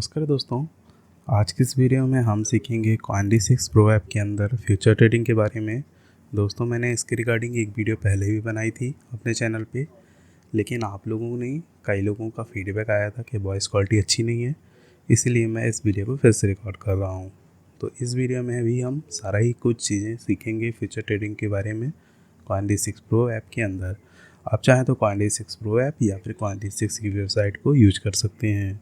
नमस्कार दोस्तों। आज की इस वीडियो में हम सीखेंगे CoinD6 प्रो ऐप के अंदर फ्यूचर ट्रेडिंग के बारे में। दोस्तों, मैंने इसके रिगार्डिंग एक वीडियो पहले भी बनाई थी अपने चैनल पे, लेकिन आप लोगों ने कई लोगों का फीडबैक आया था कि वॉइस क्वालिटी अच्छी नहीं है, इसीलिए मैं इस वीडियो को फिर से रिकॉर्ड कर रहा हूँ। तो इस वीडियो में भी हम सारा ही कुछ चीज़ें सीखेंगे फ्यूचर ट्रेडिंग के बारे में CoinD6 प्रो ऐप के अंदर। आप चाहें तो CoinD6 प्रो ऐप या फिर CoinD6 की वेबसाइट को यूज कर सकते हैं।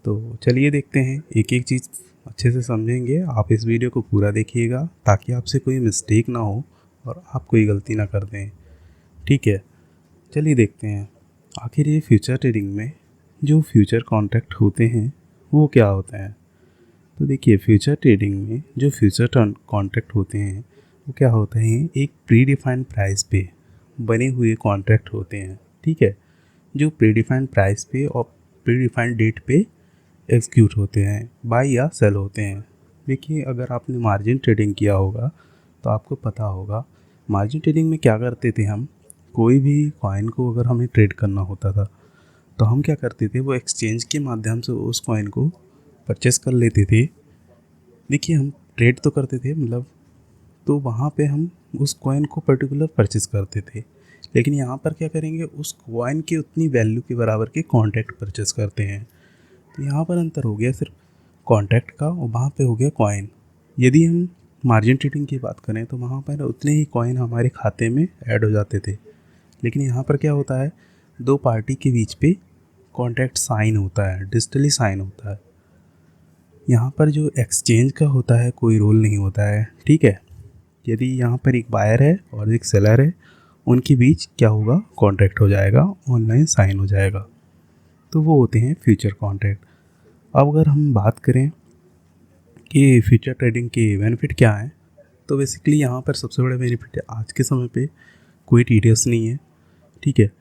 तो चलिए देखते हैं, एक एक चीज़ अच्छे से समझेंगे। आप इस वीडियो को पूरा देखिएगा ताकि आपसे कोई मिस्टेक ना हो और आप कोई गलती ना कर दें। ठीक है, चलिए देखते हैं आखिर ये फ्यूचर ट्रेडिंग में जो फ्यूचर कॉन्ट्रैक्ट होते हैं वो क्या होते हैं। तो देखिए, फ्यूचर ट्रेडिंग में जो फ्यूचर कॉन्ट्रैक्ट होते हैं वो क्या होते हैं, एक प्री डिफाइंड प्राइस पे बने हुए कॉन्ट्रैक्ट होते हैं। ठीक है, जो प्री डिफाइंड प्राइस पे और प्री डिफाइंड डेट पे एग्जीक्यूट होते हैं, बाय या सेल होते हैं। देखिए, अगर आपने मार्जिन ट्रेडिंग किया होगा तो आपको पता होगा मार्जिन ट्रेडिंग में क्या करते थे हम। कोई भी कॉइन को अगर हमें ट्रेड करना होता था तो हम क्या करते थे, वो एक्सचेंज के माध्यम से उस कॉइन को परचेस कर लेते थे। देखिए, हम ट्रेड तो करते थे मतलब, तो वहाँ पे हम उस कॉइन को पर्टिकुलर परचेस करते थे। लेकिन यहाँ पर क्या करेंगे, उस कॉइन की उतनी वैल्यू के बराबर के कॉन्ट्रैक्ट परचेस करते हैं। तो यहाँ पर अंतर हो गया सिर्फ कॉन्ट्रैक्ट का, और वहाँ पे हो गया कॉइन। यदि हम मार्जिन ट्रेडिंग की बात करें तो वहाँ पर उतने ही कॉइन हमारे खाते में ऐड हो जाते थे। लेकिन यहाँ पर क्या होता है, दो पार्टी के बीच पे कॉन्ट्रैक्ट साइन होता है, डिजिटली साइन होता है। यहाँ पर जो एक्सचेंज का होता है कोई रोल नहीं होता है। ठीक है, यदि यहाँ पर एक बायर है और एक सेलर है, उनके बीच क्या होगा, कॉन्ट्रैक्ट हो जाएगा, ऑनलाइन साइन हो जाएगा। तो वो होते हैं फ्यूचर कॉन्ट्रैक्ट। अब अगर हम बात करें कि फ्यूचर ट्रेडिंग के बेनिफिट क्या हैं, तो बेसिकली यहाँ पर सबसे बड़ा बेनिफिट है आज के समय पे कोई टीडीएस नहीं है। ठीक है,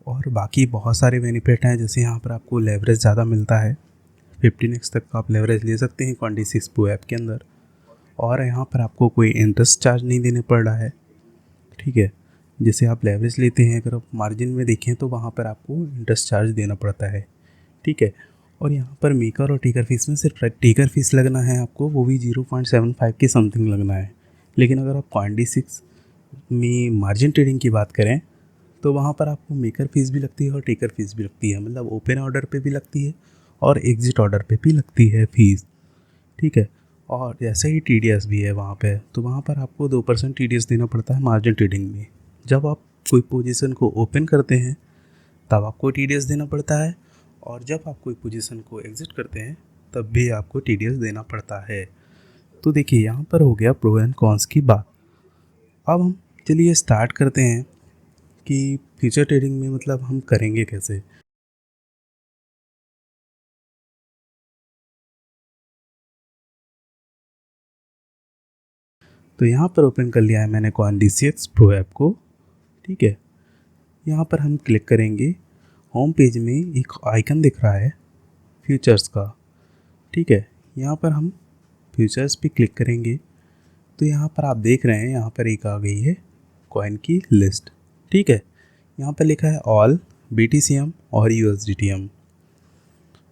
और बाकी बहुत सारे बेनिफिट हैं, जैसे यहाँ पर आपको लेवरेज ज़्यादा मिलता है। 15x तक का आप लेवरेज ले सकते हैं CoinD6 प्रो ऐप के अंदर, और यहाँ पर आपको कोई इंटरेस्ट चार्ज नहीं देने पड़ रहा है। ठीक है, जैसे आप लेवरेज लेते हैं, अगर आप मार्जिन में देखें तो वहाँ पर आपको इंटरेस्ट चार्ज देना पड़ता है। ठीक है, और यहाँ पर मेकर और टेकर फीस में सिर्फ टेकर फीस लगना है आपको, वो भी 0.75 की समथिंग लगना है। लेकिन अगर आप CoinD6 में मार्जिन ट्रेडिंग की बात करें तो वहाँ पर आपको मेकर फीस भी लगती है और टेकर फीस भी लगती है, मतलब ओपन ऑर्डर पे भी लगती है और एग्जिट ऑर्डर पे भी लगती है फीस। ठीक है, और जैसे ही TDS भी है वहाँ पे, तो वहाँ पर आपको 2% TDS देना पड़ता है मार्जिन ट्रेडिंग में। जब आप कोई पोजीशन को ओपन करते हैं तब आपको TDS देना पड़ता है, और जब आप कोई पोजीशन को एग्जिट करते हैं तब भी आपको TDS देना पड़ता है। तो देखिए, यहाँ पर हो गया प्रो एंड कॉन्स की बात। अब हम चलिए स्टार्ट करते हैं कि फ्यूचर ट्रेडिंग में मतलब हम करेंगे कैसे। तो यहाँ पर ओपन कर लिया है मैंने CoinD6 प्रो ऐप को। ठीक है, यहाँ पर हम क्लिक करेंगे, होम पेज में एक आइकन दिख रहा है फ्यूचर्स का। ठीक है, यहाँ पर हम फ्यूचर्स पे क्लिक करेंगे तो यहाँ पर आप देख रहे हैं, यहाँ पर एक आ गई है कॉइन की लिस्ट। ठीक है, यहाँ पर लिखा है ऑल, BTCM और USDTM।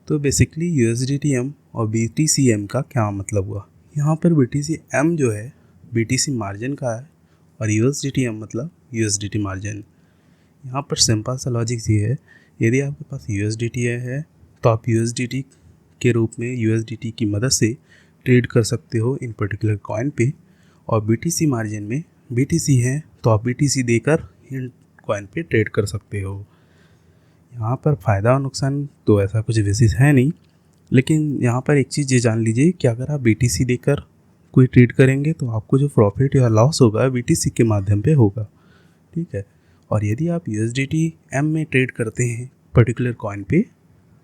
तो बेसिकली USDTM और BTCM का क्या मतलब हुआ, यहाँ पर BTCM जो है BTC मार्जिन का है, और USDTM मतलब USDT मार्जिन। यहाँ पर सिंपल सा लॉजिक ये है, यदि आपके पास USDT है तो आप USDT के रूप में USDT की मदद से ट्रेड कर सकते हो इन पर्टिकुलर कॉइन पे, और BTC मार्जिन में BTC है तो आप BTC देकर इन कॉइन पे ट्रेड कर सकते हो। यहाँ पर फ़ायदा और नुकसान तो ऐसा कुछ विशेष है नहीं, लेकिन यहाँ पर एक चीज़ ये जान लीजिए कि अगर आप BTC देकर कोई ट्रेड करेंगे तो आपको जो प्रॉफिट या लॉस होगा BTC के माध्यम पे होगा। ठीक है, और यदि आप USDTM में ट्रेड करते हैं पर्टिकुलर कॉइन पे,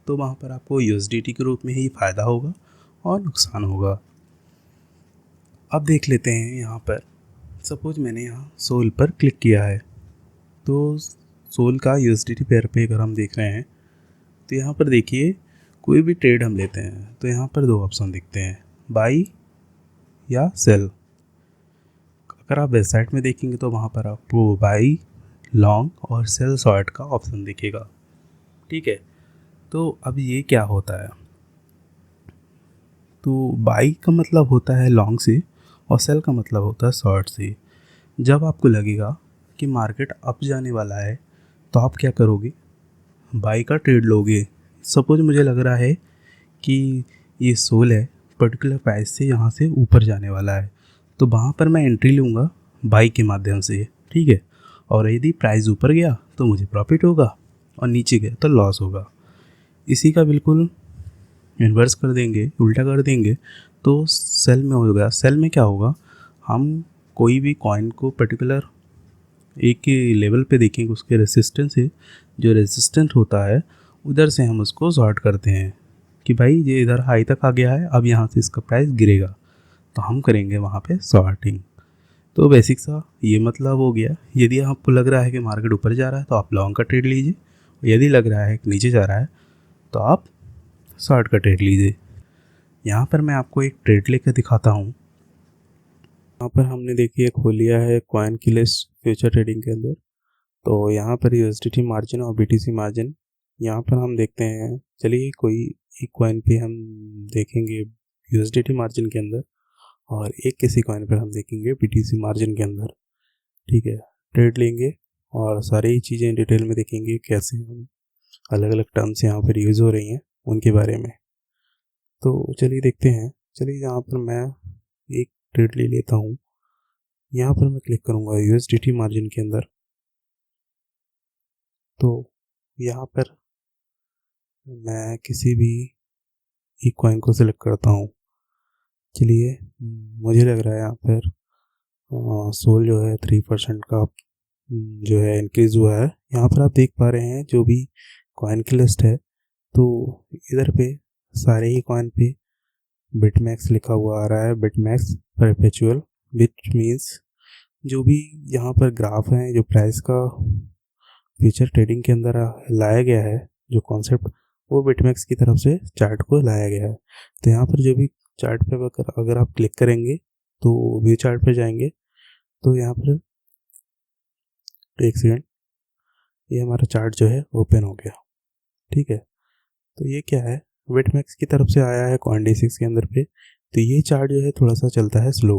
तो वहाँ पर आपको USDT के रूप में ही फ़ायदा होगा और नुकसान होगा। अब देख लेते हैं, यहाँ पर सपोज मैंने यहाँ सोल पर क्लिक किया है, तो सोल का USDT पेयर पे अगर हम देख रहे हैं तो यहाँ पर देखिए, कोई भी ट्रेड हम लेते हैं तो यहाँ पर दो ऑप्शन दिखते हैं, बाई या सेल। अगर आप वेबसाइट में देखेंगे तो वहाँ पर आपको बाई लॉन्ग और सेल शॉर्ट का ऑप्शन दिखेगा। ठीक है, तो अब ये क्या होता है, तो बाई का मतलब होता है लॉन्ग से और सेल का मतलब होता है शॉर्ट से। जब आपको लगेगा कि मार्केट अप जाने वाला है तो आप क्या करोगे, बाई का ट्रेड लोगे। सपोज मुझे लग रहा है कि ये सोल है पर्टिकुलर प्राइस से यहाँ से ऊपर जाने वाला है, तो वहाँ पर मैं एंट्री लूँगा बाई के माध्यम से, ठीक है। और यदि प्राइस ऊपर गया तो मुझे प्रॉफिट होगा और नीचे गया तो लॉस होगा। इसी का बिल्कुल इन्वर्स कर देंगे, उल्टा कर देंगे तो सेल में होगा। सेल में क्या होगा, हम कोई भी कॉइन को पर्टिकुलर एक ही लेवल पे देखेंगे, उसके रेसिस्टेंस से जो रेसिस्टेंट होता है उधर से हम उसको शॉर्ट करते हैं कि भाई ये इधर हाई तक आ गया है, अब यहाँ से इसका प्राइस गिरेगा तो हम करेंगे वहाँ पे शॉर्टिंग। तो बेसिक सा ये मतलब हो गया। यदि आपको लग रहा है कि मार्केट ऊपर जा रहा है तो आप लॉन्ग का ट्रेड लीजिए, यदि लग रहा है कि नीचे जा रहा है तो आप शॉर्ट का ट्रेड लीजिए। यहाँ पर मैं आपको एक ट्रेड लेकर दिखाता हूँ। यहाँ पर हमने देखिए खोल लिया है कॉइन की लिस्ट फ्यूचर ट्रेडिंग के अंदर। तो यहाँ पर USDT मार्जिन और BTC मार्जिन यहाँ पर हम देखते हैं। चलिए कोई एक कॉइन पे हम देखेंगे USDT मार्जिन के अंदर और एक किसी कॉइन पर हम देखेंगे BTC मार्जिन के अंदर, ठीक है। ट्रेड लेंगे और सारी चीज़ें डिटेल में देखेंगे, कैसे हम अलग अलग टर्म्स यहाँ पर यूज़ हो रही हैं उनके बारे में। तो चलिए देखते हैं। चलिए यहाँ पर मैं एक ट्रेड ले लेता हूँ। यहाँ पर मैं क्लिक करूँगा USDT मार्जिन के अंदर। तो यहाँ पर मैं किसी भी एक कॉइन को सिलेक्ट करता हूँ। चलिए मुझे लग रहा है यहाँ पर सोल जो है 3% का जो है इंक्रीज़ हुआ है। यहाँ पर आप देख पा रहे हैं जो भी कॉइन की लिस्ट है, तो इधर पे सारे ही कॉइन पे बिटमैक्स लिखा हुआ आ रहा है, बिटमैक्स परपेचुअल, विच मीन्स जो भी यहाँ पर ग्राफ है, जो प्राइस का फ्यूचर ट्रेडिंग के अंदर लाया गया है जो कॉन्सेप्ट, वो बिटमैक्स की तरफ से चार्ट को लाया गया है। तो यहाँ पर जो भी चार्ट पे अगर आप क्लिक करेंगे तो व्यू चार्ट पे जाएंगे तो यहाँ पर एक सेकेंड, ये हमारा चार्ट जो है ओपन हो गया, ठीक है। तो ये क्या है, बिटमैक्स की तरफ से आया है CoinD6 के अंदर पे। तो ये चार्ट जो है थोड़ा सा चलता है स्लो।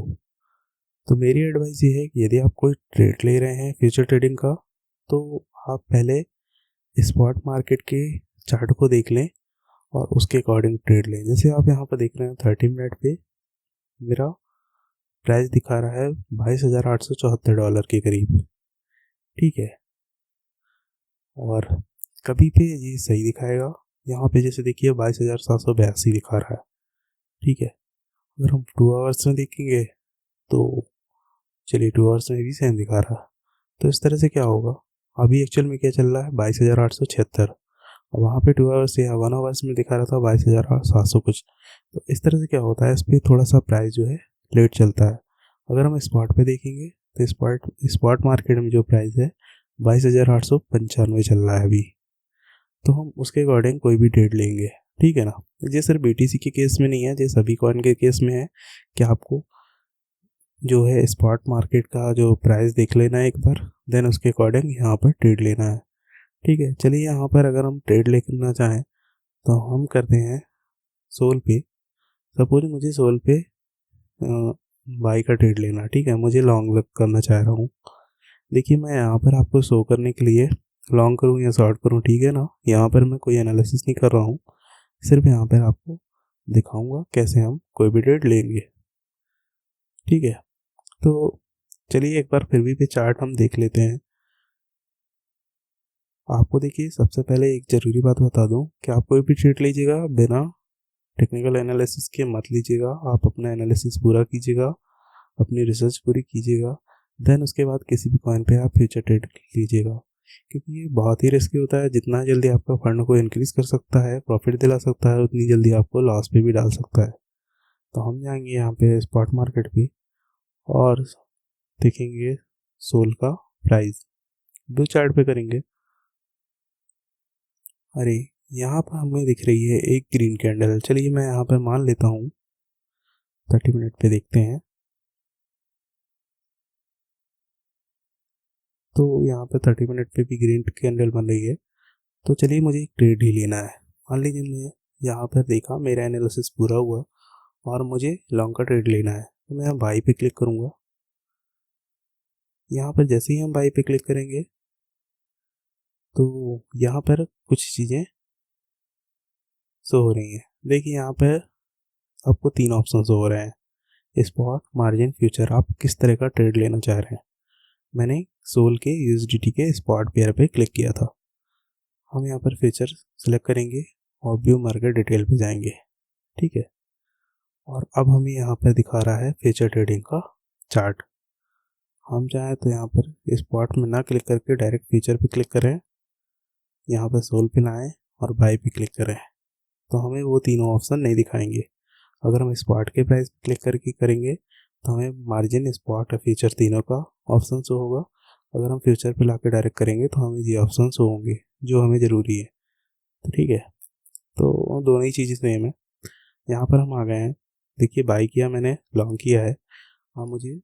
तो मेरी एडवाइस ये है कि यदि आप कोई ट्रेड ले रहे हैं फ्यूचर ट्रेडिंग का, तो आप पहले स्पॉट मार्केट के चार्ट को देख लें और उसके अकॉर्डिंग ट्रेड लें। जैसे आप यहाँ पर देख रहे हैं 30 मिनट पे मेरा प्राइस दिखा रहा है $22,874 के करीब, ठीक है। और कभी पे ये सही दिखाएगा, यहाँ पे जैसे देखिए 22,782 दिखा रहा है, ठीक है। अगर हम 2 आवर्स में देखेंगे तो चलिए 2 आवर्स में भी सेम दिखा रहा है। तो इस तरह से क्या होगा, अभी एक्चुअल में क्या चल रहा है 22,876, और वहाँ पे 2 आवर्स या 1 आवर्स में दिखा रहा था 22,700 कुछ। तो इस तरह से क्या होता है, इस पर थोड़ा सा प्राइस जो है लेट चलता है। अगर हम स्पॉट पे देखेंगे तो स्पॉट मार्केट में जो प्राइस है 22,895 चल रहा है अभी। तो हम उसके अकॉर्डिंग कोई भी ट्रेड लेंगे, ठीक है ना। ये सिर्फ BTC के केस में नहीं है, ये सभी कॉइन के केस में है कि आपको जो है स्पॉट मार्केट का जो प्राइस देख लेना है एक बार, देन उसके अकॉर्डिंग यहाँ पर ट्रेड लेना है, ठीक है। चलिए यहाँ पर अगर हम ट्रेड लेना चाहें तो हम करते हैं सोल पे। सपोज मुझे सोल पे बाई का ट्रेड लेना, ठीक है, मुझे लॉन्ग करना चाह रहा हूँ। देखिए मैं यहाँ पर आपको शो करने के लिए लॉन्ग करूँ या शॉर्ट करूँ, ठीक है ना, यहाँ पर मैं कोई एनालिसिस नहीं कर रहा हूँ, सिर्फ यहाँ पर आपको दिखाऊंगा कैसे हम कोई भी ट्रेड लेंगे, ठीक है। तो चलिए एक बार फिर भी चार्ट हम देख लेते हैं। आपको देखिए सबसे पहले एक ज़रूरी बात बता दूं कि आप कोई भी ट्रेड लीजिएगा बिना टेक्निकल एनालिसिस के मत लीजिएगा। आप अपना एनालिसिस पूरा कीजिएगा, अपनी रिसर्च पूरी कीजिएगा, देन उसके बाद किसी भी कॉइन पे आप फ्यूचर ट्रेड लीजिएगा, क्योंकि ये बहुत ही रिस्की होता है। जितना जल्दी आपका फंड को इंक्रीज़ कर सकता है, प्रॉफिट दिला सकता है, उतनी जल्दी आपको लॉस पे भी डाल सकता है। तो हम जाएंगे यहाँ पे स्पॉट मार्केट पे और देखेंगे सोल का प्राइस, ब्लू चार्ट पे करेंगे। अरे यहाँ पर हमें दिख रही है एक ग्रीन कैंडल। चलिए मैं यहाँ पर मान लेता हूँ 30 मिनट पे देखते हैं। तो यहाँ पर 30 मिनट पे भी ग्रीन कैंडल बन रही है। तो चलिए मुझे एक ट्रेड ही लेना है। मान लीजिए मैं यहाँ पर देखा, मेरा एनालिसिस पूरा हुआ और मुझे लॉन्ग का ट्रेड लेना है, तो मैं बाई पे क्लिक करूँगा। यहाँ पर जैसे ही हम बाई पे क्लिक करेंगे तो यहाँ पर कुछ चीज़ें शो हो रही हैं। देखिए यहाँ पर आपको 3 ऑप्शन शो हो रहे हैं, स्पॉट, मार्जिन, फ्यूचर। आप किस तरह का ट्रेड लेना चाह रहे हैं। मैंने सोल के यूएसडीटी के स्पॉट पेयर पे क्लिक किया था। हम यहाँ पर फ्यूचर सेलेक्ट करेंगे और व्यू मार्केट डिटेल पे जाएंगे, ठीक है। और अब हमें यहाँ पर दिखा रहा है फ्यूचर ट्रेडिंग का चार्ट। हम चाहें तो यहाँ पर स्पॉट में ना क्लिक करके डायरेक्ट फ्यूचर पे क्लिक करें, यहाँ पर सोल पे लाएँ और बाई पे क्लिक करें, तो हमें वो तीनों ऑप्शन नहीं दिखाएंगे। अगर हम स्पॉट के प्राइस पे क्लिक करके करेंगे तो हमें मार्जिन, स्पॉट और फ्यूचर तीनों का ऑप्शन शो होगा। अगर हम फ्यूचर पे लाके डायरेक्ट करेंगे तो हमें ये ऑप्शन शो होंगे जो हमें ज़रूरी है। तो ठीक है, तो दोनों ही चीज़ें सेम है। यहाँ पर हम आ गए हैं, देखिए बाई किया मैंने, लॉन्ग किया है। अब मुझे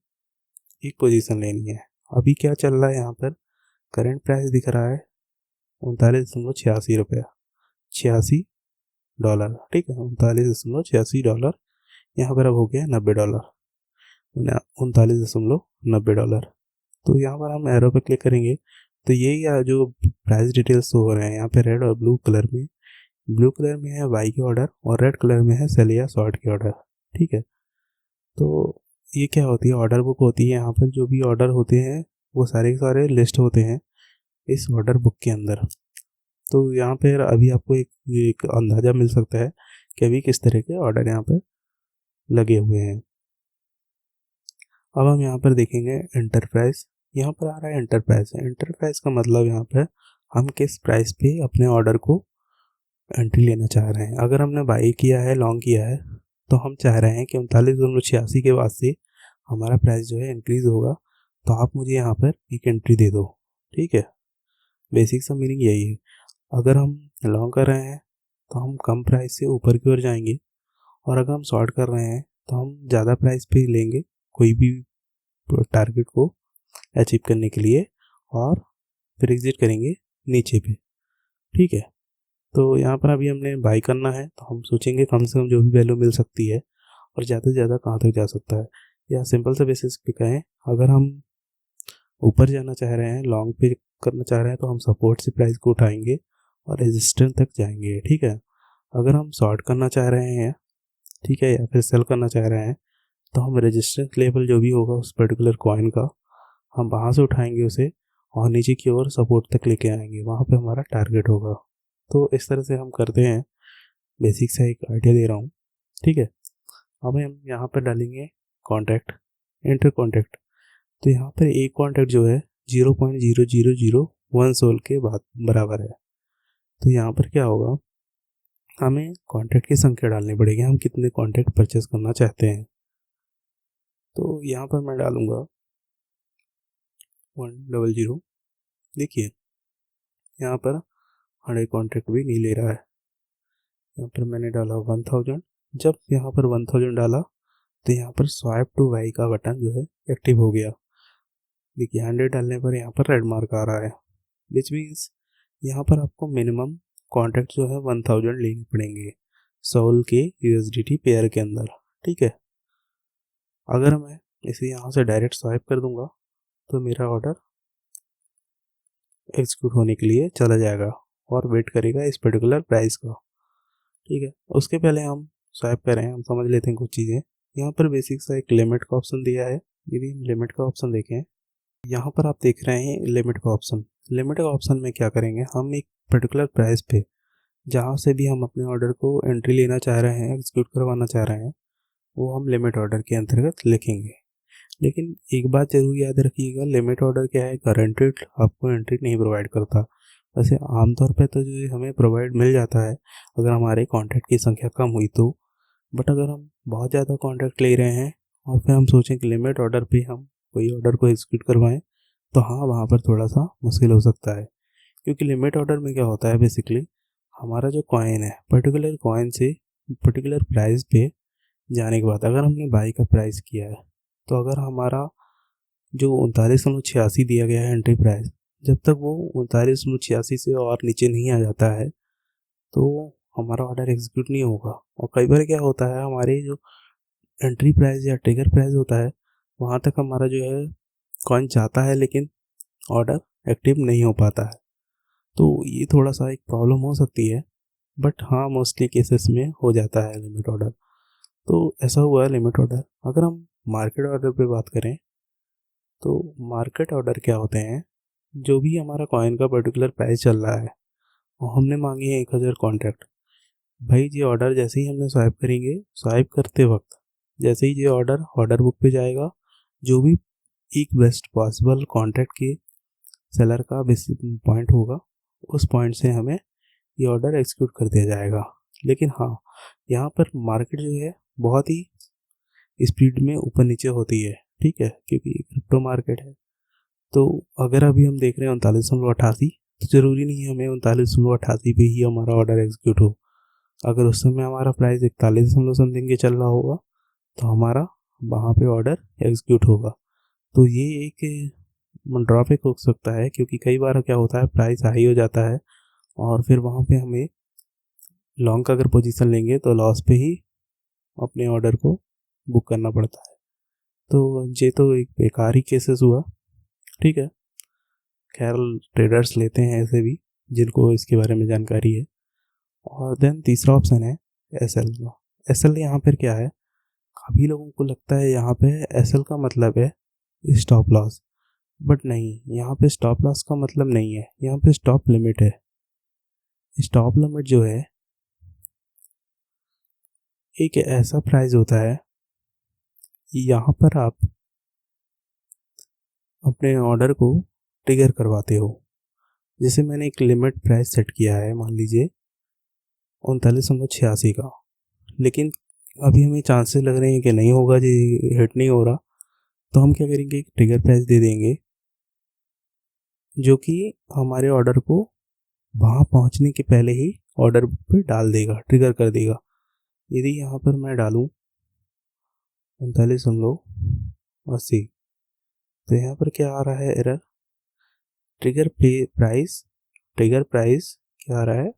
एक पोजीशन लेनी है। अभी क्या चल रहा है, यहाँ पर करंट प्राइस दिख रहा है 39.86 रुपया, $86, ठीक है, $39.86। यहाँ पर अब हो गया $90, $39.90। तो यहाँ पर हम एरो पे क्लिक करेंगे तो ये जो प्राइस डिटेल्स हो रहे हैं यहाँ पे रेड और ब्लू कलर में, ब्लू कलर में है बाई के ऑर्डर और रेड कलर में है सेल या शॉर्ट के ऑर्डर, ठीक है। तो ये क्या होती है, ऑर्डर बुक होती है। यहाँ पर जो भी ऑर्डर होते हैं वो सारे के सारे लिस्ट होते हैं इस ऑर्डर बुक के अंदर। तो यहाँ पर अभी आपको एक अंदाज़ा मिल सकता है कि अभी किस तरह के ऑर्डर यहाँ पर लगे हुए हैं। अब हम यहाँ पर देखेंगे एंटरप्राइज, यहाँ पर आ रहा है एंटरप्राइज। एंटरप्राइज का मतलब यहाँ पर हम किस प्राइस पे अपने ऑर्डर को एंट्री लेना चाह रहे हैं। अगर हमने बाई किया है, लॉन्ग किया है, तो हम चाह रहे हैं कि 39.86 के बाद से हमारा प्राइस जो है इंक्रीज़ होगा, तो आप मुझे यहाँ पर एक एंट्री दे दो, ठीक है। बेसिक सा मीनिंग यही है। अगर हम लॉन्ग कर रहे हैं तो हम कम प्राइस से ऊपर की ओर जाएंगे, और अगर हम शॉर्ट कर रहे हैं तो हम ज़्यादा प्राइस पे लेंगे कोई भी टारगेट को अचीव करने के लिए, और फिर एग्जिट करेंगे नीचे पे, ठीक है। तो यहाँ पर अभी हमने बाई करना है तो हम सोचेंगे कम से कम जो भी वैल्यू मिल सकती है और ज़्यादा से ज़्यादा कहाँ तक जा सकता है। या सिंपल सा बेसिस पे कहें, अगर हम ऊपर जाना चाह रहे हैं, लॉन्ग पे करना चाह रहे हैं, तो हम सपोर्ट से प्राइस को उठाएंगे और रेजिस्टेंस तक जाएंगे, ठीक है। अगर हम शॉर्ट करना चाह रहे हैं, ठीक है, या फिर सेल करना चाह रहे हैं, तो हम रेजिस्टेंस लेवल जो भी होगा उस पर्टिकुलर कॉइन का, हम वहाँ से उठाएंगे उसे और नीचे की ओर सपोर्ट तक लेके आएंगे, वहाँ पे हमारा टारगेट होगा। तो इस तरह से हम करते हैं, बेसिक सा एक आइडिया दे रहा हूँ, ठीक है। अब हम यहाँ पर डालेंगे कॉन्ट्रैक्ट, इंटर कॉन्ट्रैक्ट। तो यहाँ पर एक कॉन्ट्रैक्ट जो है 0.0001 सोल के बराबर है। तो यहाँ पर क्या होगा, हमें कॉन्ट्रैक्ट की संख्या डालनी पड़ेगी, हम कितने कॉन्ट्रैक्ट परचेस करना चाहते हैं। तो यहाँ पर मैं डालूँगा 100। देखिए यहाँ पर 100 कॉन्ट्रैक्ट भी नहीं ले रहा है। यहाँ पर मैंने डाला 1000। जब यहाँ पर 1000 डाला तो यहाँ पर स्वाइप टू बाई का बटन जो है एक्टिव हो गया। देखिए 100 डालने पर यहाँ पर रेड मार्क आ रहा है, विच मीन्स यहाँ पर आपको मिनिमम कॉन्ट्रैक्ट जो है 1000 लेने पड़ेंगे सोल के यूएसडीटी पेयर के अंदर, ठीक है। अगर मैं इसे यहाँ से डायरेक्ट स्वाइप कर दूंगा तो मेरा ऑर्डर एग्जीक्यूट होने के लिए चला जाएगा और वेट करेगा इस पर्टिकुलर प्राइस का, ठीक है। उसके पहले हम स्वाइप करें, हम समझ लेते हैं कुछ चीज़ें। यहाँ पर बेसिक सा एक लिमिट का ऑप्शन दिया है। यदि हम लिमिट का ऑप्शन देखें, यहाँ पर आप देख रहे हैं लिमिट का ऑप्शन। लिमिट का ऑप्शन में क्या करेंगे, हम एक पर्टिकुलर प्राइस पे जहाँ से भी हम अपने ऑर्डर को एंट्री लेना चाह रहे हैं, एग्जीक्यूट करवाना चाह रहे हैं, वो हम लिमिट ऑर्डर के अंतर्गत लिखेंगे। लेकिन एक बात जरूर याद रखिएगा, लिमिट ऑर्डर क्या है, गारंटेड आपको एंट्री नहीं प्रोवाइड करता। वैसे आमतौर पे तो जो हमें प्रोवाइड मिल जाता है अगर हमारे कॉन्ट्रैक्ट की संख्या कम हुई तो, बट अगर हम बहुत ज़्यादा कॉन्ट्रैक्ट ले रहे हैं और फिर हम सोचें कि लिमिट ऑर्डर पे हम कोई ऑर्डर को एग्जीक्यूट करवाएं, तो हाँ वहाँ पर थोड़ा सा मुश्किल हो सकता है। क्योंकि लिमिट ऑर्डर में क्या होता है, बेसिकली हमारा जो कॉइन है पर्टिकुलर कॉइन से पर्टिकुलर प्राइस पे जाने के बाद, अगर हमने बाई का प्राइस किया है, तो अगर हमारा जो 39.86 दिया गया है एंट्री प्राइस, जब तक वो 39.86 से और नीचे नहीं आ जाता है तो हमारा ऑर्डर एग्जीक्यूट नहीं होगा। और कई बार क्या होता है, हमारे जो एंट्री प्राइस या ट्रिगर प्राइस होता है वहाँ तक हमारा जो है कॉइन जाता है, लेकिन ऑर्डर एक्टिव नहीं हो पाता है। तो ये थोड़ा सा एक प्रॉब्लम हो सकती है, बट हाँ मोस्टली केसेस में हो जाता है लिमिट ऑर्डर। तो ऐसा हुआ है लिमिट ऑर्डर। अगर हम मार्केट ऑर्डर पे बात करें तो मार्केट ऑर्डर क्या होते हैं, जो भी हमारा कॉइन का पर्टिकुलर प्राइस चल रहा है और हमने मांगी है 1000 कॉन्ट्रैक्ट। भाई ये ऑर्डर जैसे ही हमने स्वाइप करेंगे, स्वाइप करते वक्त जैसे ही ये ऑर्डर ऑर्डर बुक पे जाएगा, जो भी एक बेस्ट पॉसिबल कॉन्ट्रैक्ट के सेलर का पॉइंट होगा, उस पॉइंट से हमें ये ऑर्डर एग्जीक्यूट कर दिया जाएगा। लेकिन हाँ, यहाँ पर मार्केट जो है बहुत ही स्पीड में ऊपर नीचे होती है, ठीक है, क्योंकि क्रिप्टो मार्केट है। तो अगर अभी हम देख रहे हैं 39.88, तो ज़रूरी नहीं है हमें 39.88 पे ही हमारा ऑर्डर एग्जीक्यूट हो। अगर उस समय हमारा प्राइस 41 समथिंग के चल रहा होगा तो हमारा वहाँ पे ऑर्डर एग्जीक्यूट होगा। तो ये एक ड्रॉबैक हो सकता है, क्योंकि कई बार क्या होता है प्राइस हाई हो जाता है और फिर वहाँ पे हमें लॉन्ग का अगर पोजीशन लेंगे तो लॉस पे ही अपने ऑर्डर को बुक करना पड़ता है। तो ये तो एक बेकार ही केसेस हुआ, ठीक है। खैर ट्रेडर्स लेते हैं ऐसे भी जिनको इसके बारे में जानकारी है। और देन तीसरा ऑप्शन है एस एल का। एस एल यहाँ पर क्या है, काफ़ी लोगों को लगता है यहाँ पे एस एल का मतलब है स्टॉप लॉस, बट नहीं, यहाँ पे स्टॉप लॉस का मतलब नहीं है, यहाँ पे स्टॉप लिमिट है। स्टॉप लिमिट जो है एक ऐसा प्राइस होता है, यहाँ पर आप अपने ऑर्डर को ट्रिगर करवाते हो। जैसे मैंने एक लिमिट प्राइस सेट किया है, मान लीजिए 39.86 का, लेकिन अभी हमें चांसेस लग रहे हैं कि नहीं होगा, जी हिट नहीं हो रहा, तो हम क्या करेंगे, एक ट्रिगर प्राइस दे देंगे जो कि हमारे ऑर्डर को वहाँ पहुँचने के पहले ही ऑर्डर पे डाल देगा, ट्रिगर कर देगा। यदि यहाँ पर मैं डालूँ 39.80, तो यहाँ पर क्या आ रहा है error, trigger price, trigger price क्या आ रहा है,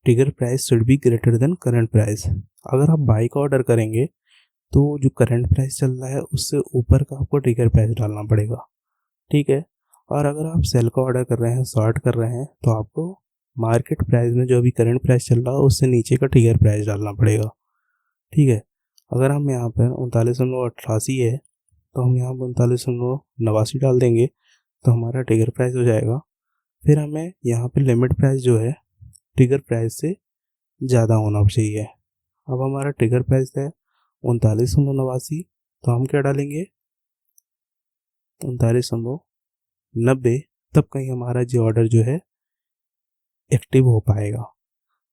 trigger price should be greater than current price. अगर आप बाई का ऑर्डर करेंगे तो जो करंट प्राइस चल रहा है उससे ऊपर का आपको ट्रिगर प्राइस डालना पड़ेगा, ठीक है। और अगर आप सेल का ऑर्डर कर रहे हैं, शॉर्ट कर रहे हैं, तो आपको मार्केट प्राइस में जो अभी करंट प्राइस चल रहा है उससे नीचे का ट्रिगर प्राइस डालना पड़ेगा, ठीक है। अगर हम यहाँ पर 39.88 है तो हम यहाँ पर 39.89 डाल देंगे तो हमारा ट्रिगर प्राइस हो जाएगा। फिर हमें यहाँ पे लिमिट प्राइस जो है ट्रिगर प्राइस से ज़्यादा होना चाहिए। अब हमारा ट्रिगर प्राइस है 39.89, तो हम क्या डालेंगे 39.90, तब कहीं हमारा जो ऑर्डर जो है एक्टिव हो पाएगा।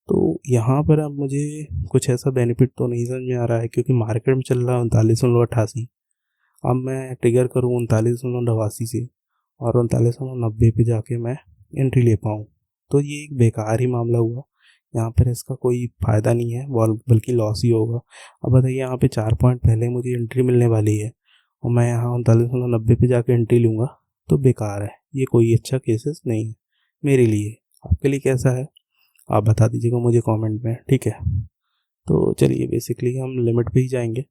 तो यहाँ पर अब मुझे कुछ ऐसा बेनिफिट तो नहीं समझ में आ रहा है, क्योंकि मार्केट में चल रहा है 39.88। अब मैं ट्रिगर करूँ 39.89 से और 39.90 पे जाके मैं एंट्री ले पाऊँ, तो ये एक बेकार ही मामला हुआ। यहाँ पर इसका कोई फ़ायदा नहीं है, बल्कि लॉस ही होगा। अब बताइए, यहाँ पे 4 पॉइंट पहले मुझे एंट्री मिलने वाली है और मैं यहाँ 39.90 पे जाके एंट्री लूँगा, तो बेकार है। ये कोई अच्छा केसेस नहीं है मेरे लिए। आपके लिए कैसा है आप बता दीजिएगा मुझे कमेंट में, ठीक है। तो चलिए बेसिकली हम लिमिट पे ही जाएंगे।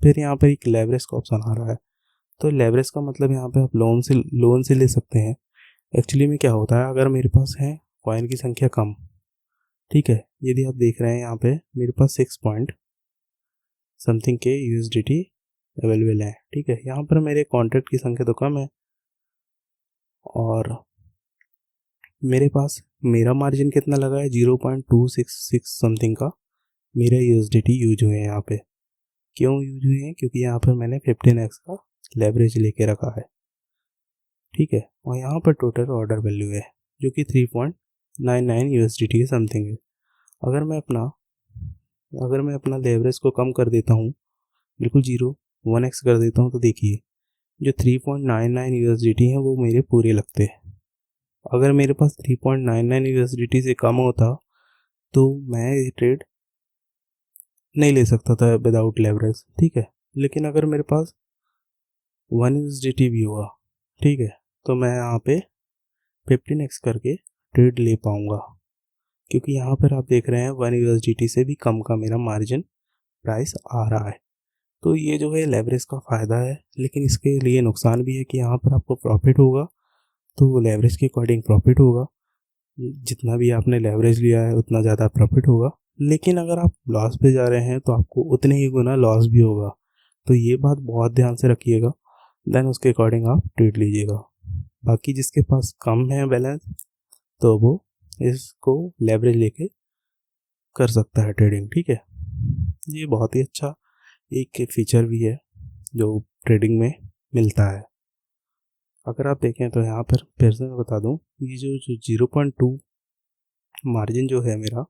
फिर यहाँ पर एक लेवरेज का ऑप्शन आ रहा है। तो लेवरेज का मतलब यहाँ पे आप लोन से ले सकते हैं। एक्चुअली में क्या होता है, अगर मेरे पास है कॉइन की संख्या कम, ठीक है, यदि आप देख रहे हैं यहाँ पे मेरे पास 6 पॉइंट समथिंग के USDT अवेलेबल है, ठीक है। यहाँ पर मेरे कॉन्ट्रैक्ट की संख्या तो कम है और मेरे पास मेरा मार्जिन कितना लगा है, 0.266 समथिंग का मेरा USDT यूज हुए हैं यहाँ पे। क्यों यूज हुए हैं, क्योंकि यहाँ पर मैंने 15x का लेवरेज लेके रखा है, ठीक है। और यहाँ पर टोटल ऑर्डर वैल्यू है जो कि 3.99 USDT के समथिंग है। अगर मैं अपना लेवरेज को कम कर देता हूँ, बिल्कुल 1x कर देता हूँ, तो देखिए जो 3.99 USDT हैं वो मेरे पूरे लगते हैं। अगर मेरे पास 3.99 USDT से कम होता तो मैं ये ट्रेड नहीं ले सकता था विदाउट लेवरेज, ठीक है। लेकिन अगर मेरे पास 1 USDT भी हुआ, ठीक है, तो मैं यहाँ पे 15x करके ट्रेड ले पाऊँगा। क्योंकि यहाँ पर आप देख रहे हैं 1 USDT से भी कम का मेरा मार्जिन प्राइस आ रहा है। तो ये जो है लेवरेज का फ़ायदा है, लेकिन इसके लिए नुकसान भी है कि यहाँ पर आपको प्रॉफिट होगा तो लेवरेज के अकॉर्डिंग प्रॉफिट होगा, जितना भी आपने लेवरेज लिया है उतना ज़्यादा प्रॉफिट होगा। लेकिन अगर आप लॉस पे जा रहे हैं तो आपको उतने ही गुना लॉस भी होगा। तो ये बात बहुत ध्यान से रखिएगा, देन उसके अकॉर्डिंग आप ट्रेड लीजिएगा। बाकी जिसके पास कम है बैलेंस तो वो इसको लेवरेज लेके कर सकता है ट्रेडिंग, ठीक है। ये बहुत ही अच्छा एक फीचर भी है जो ट्रेडिंग में मिलता है। अगर आप देखें तो यहाँ पर फिर से मैं बता दूँ, ये जो 0.2 मार्जिन जो है मेरा,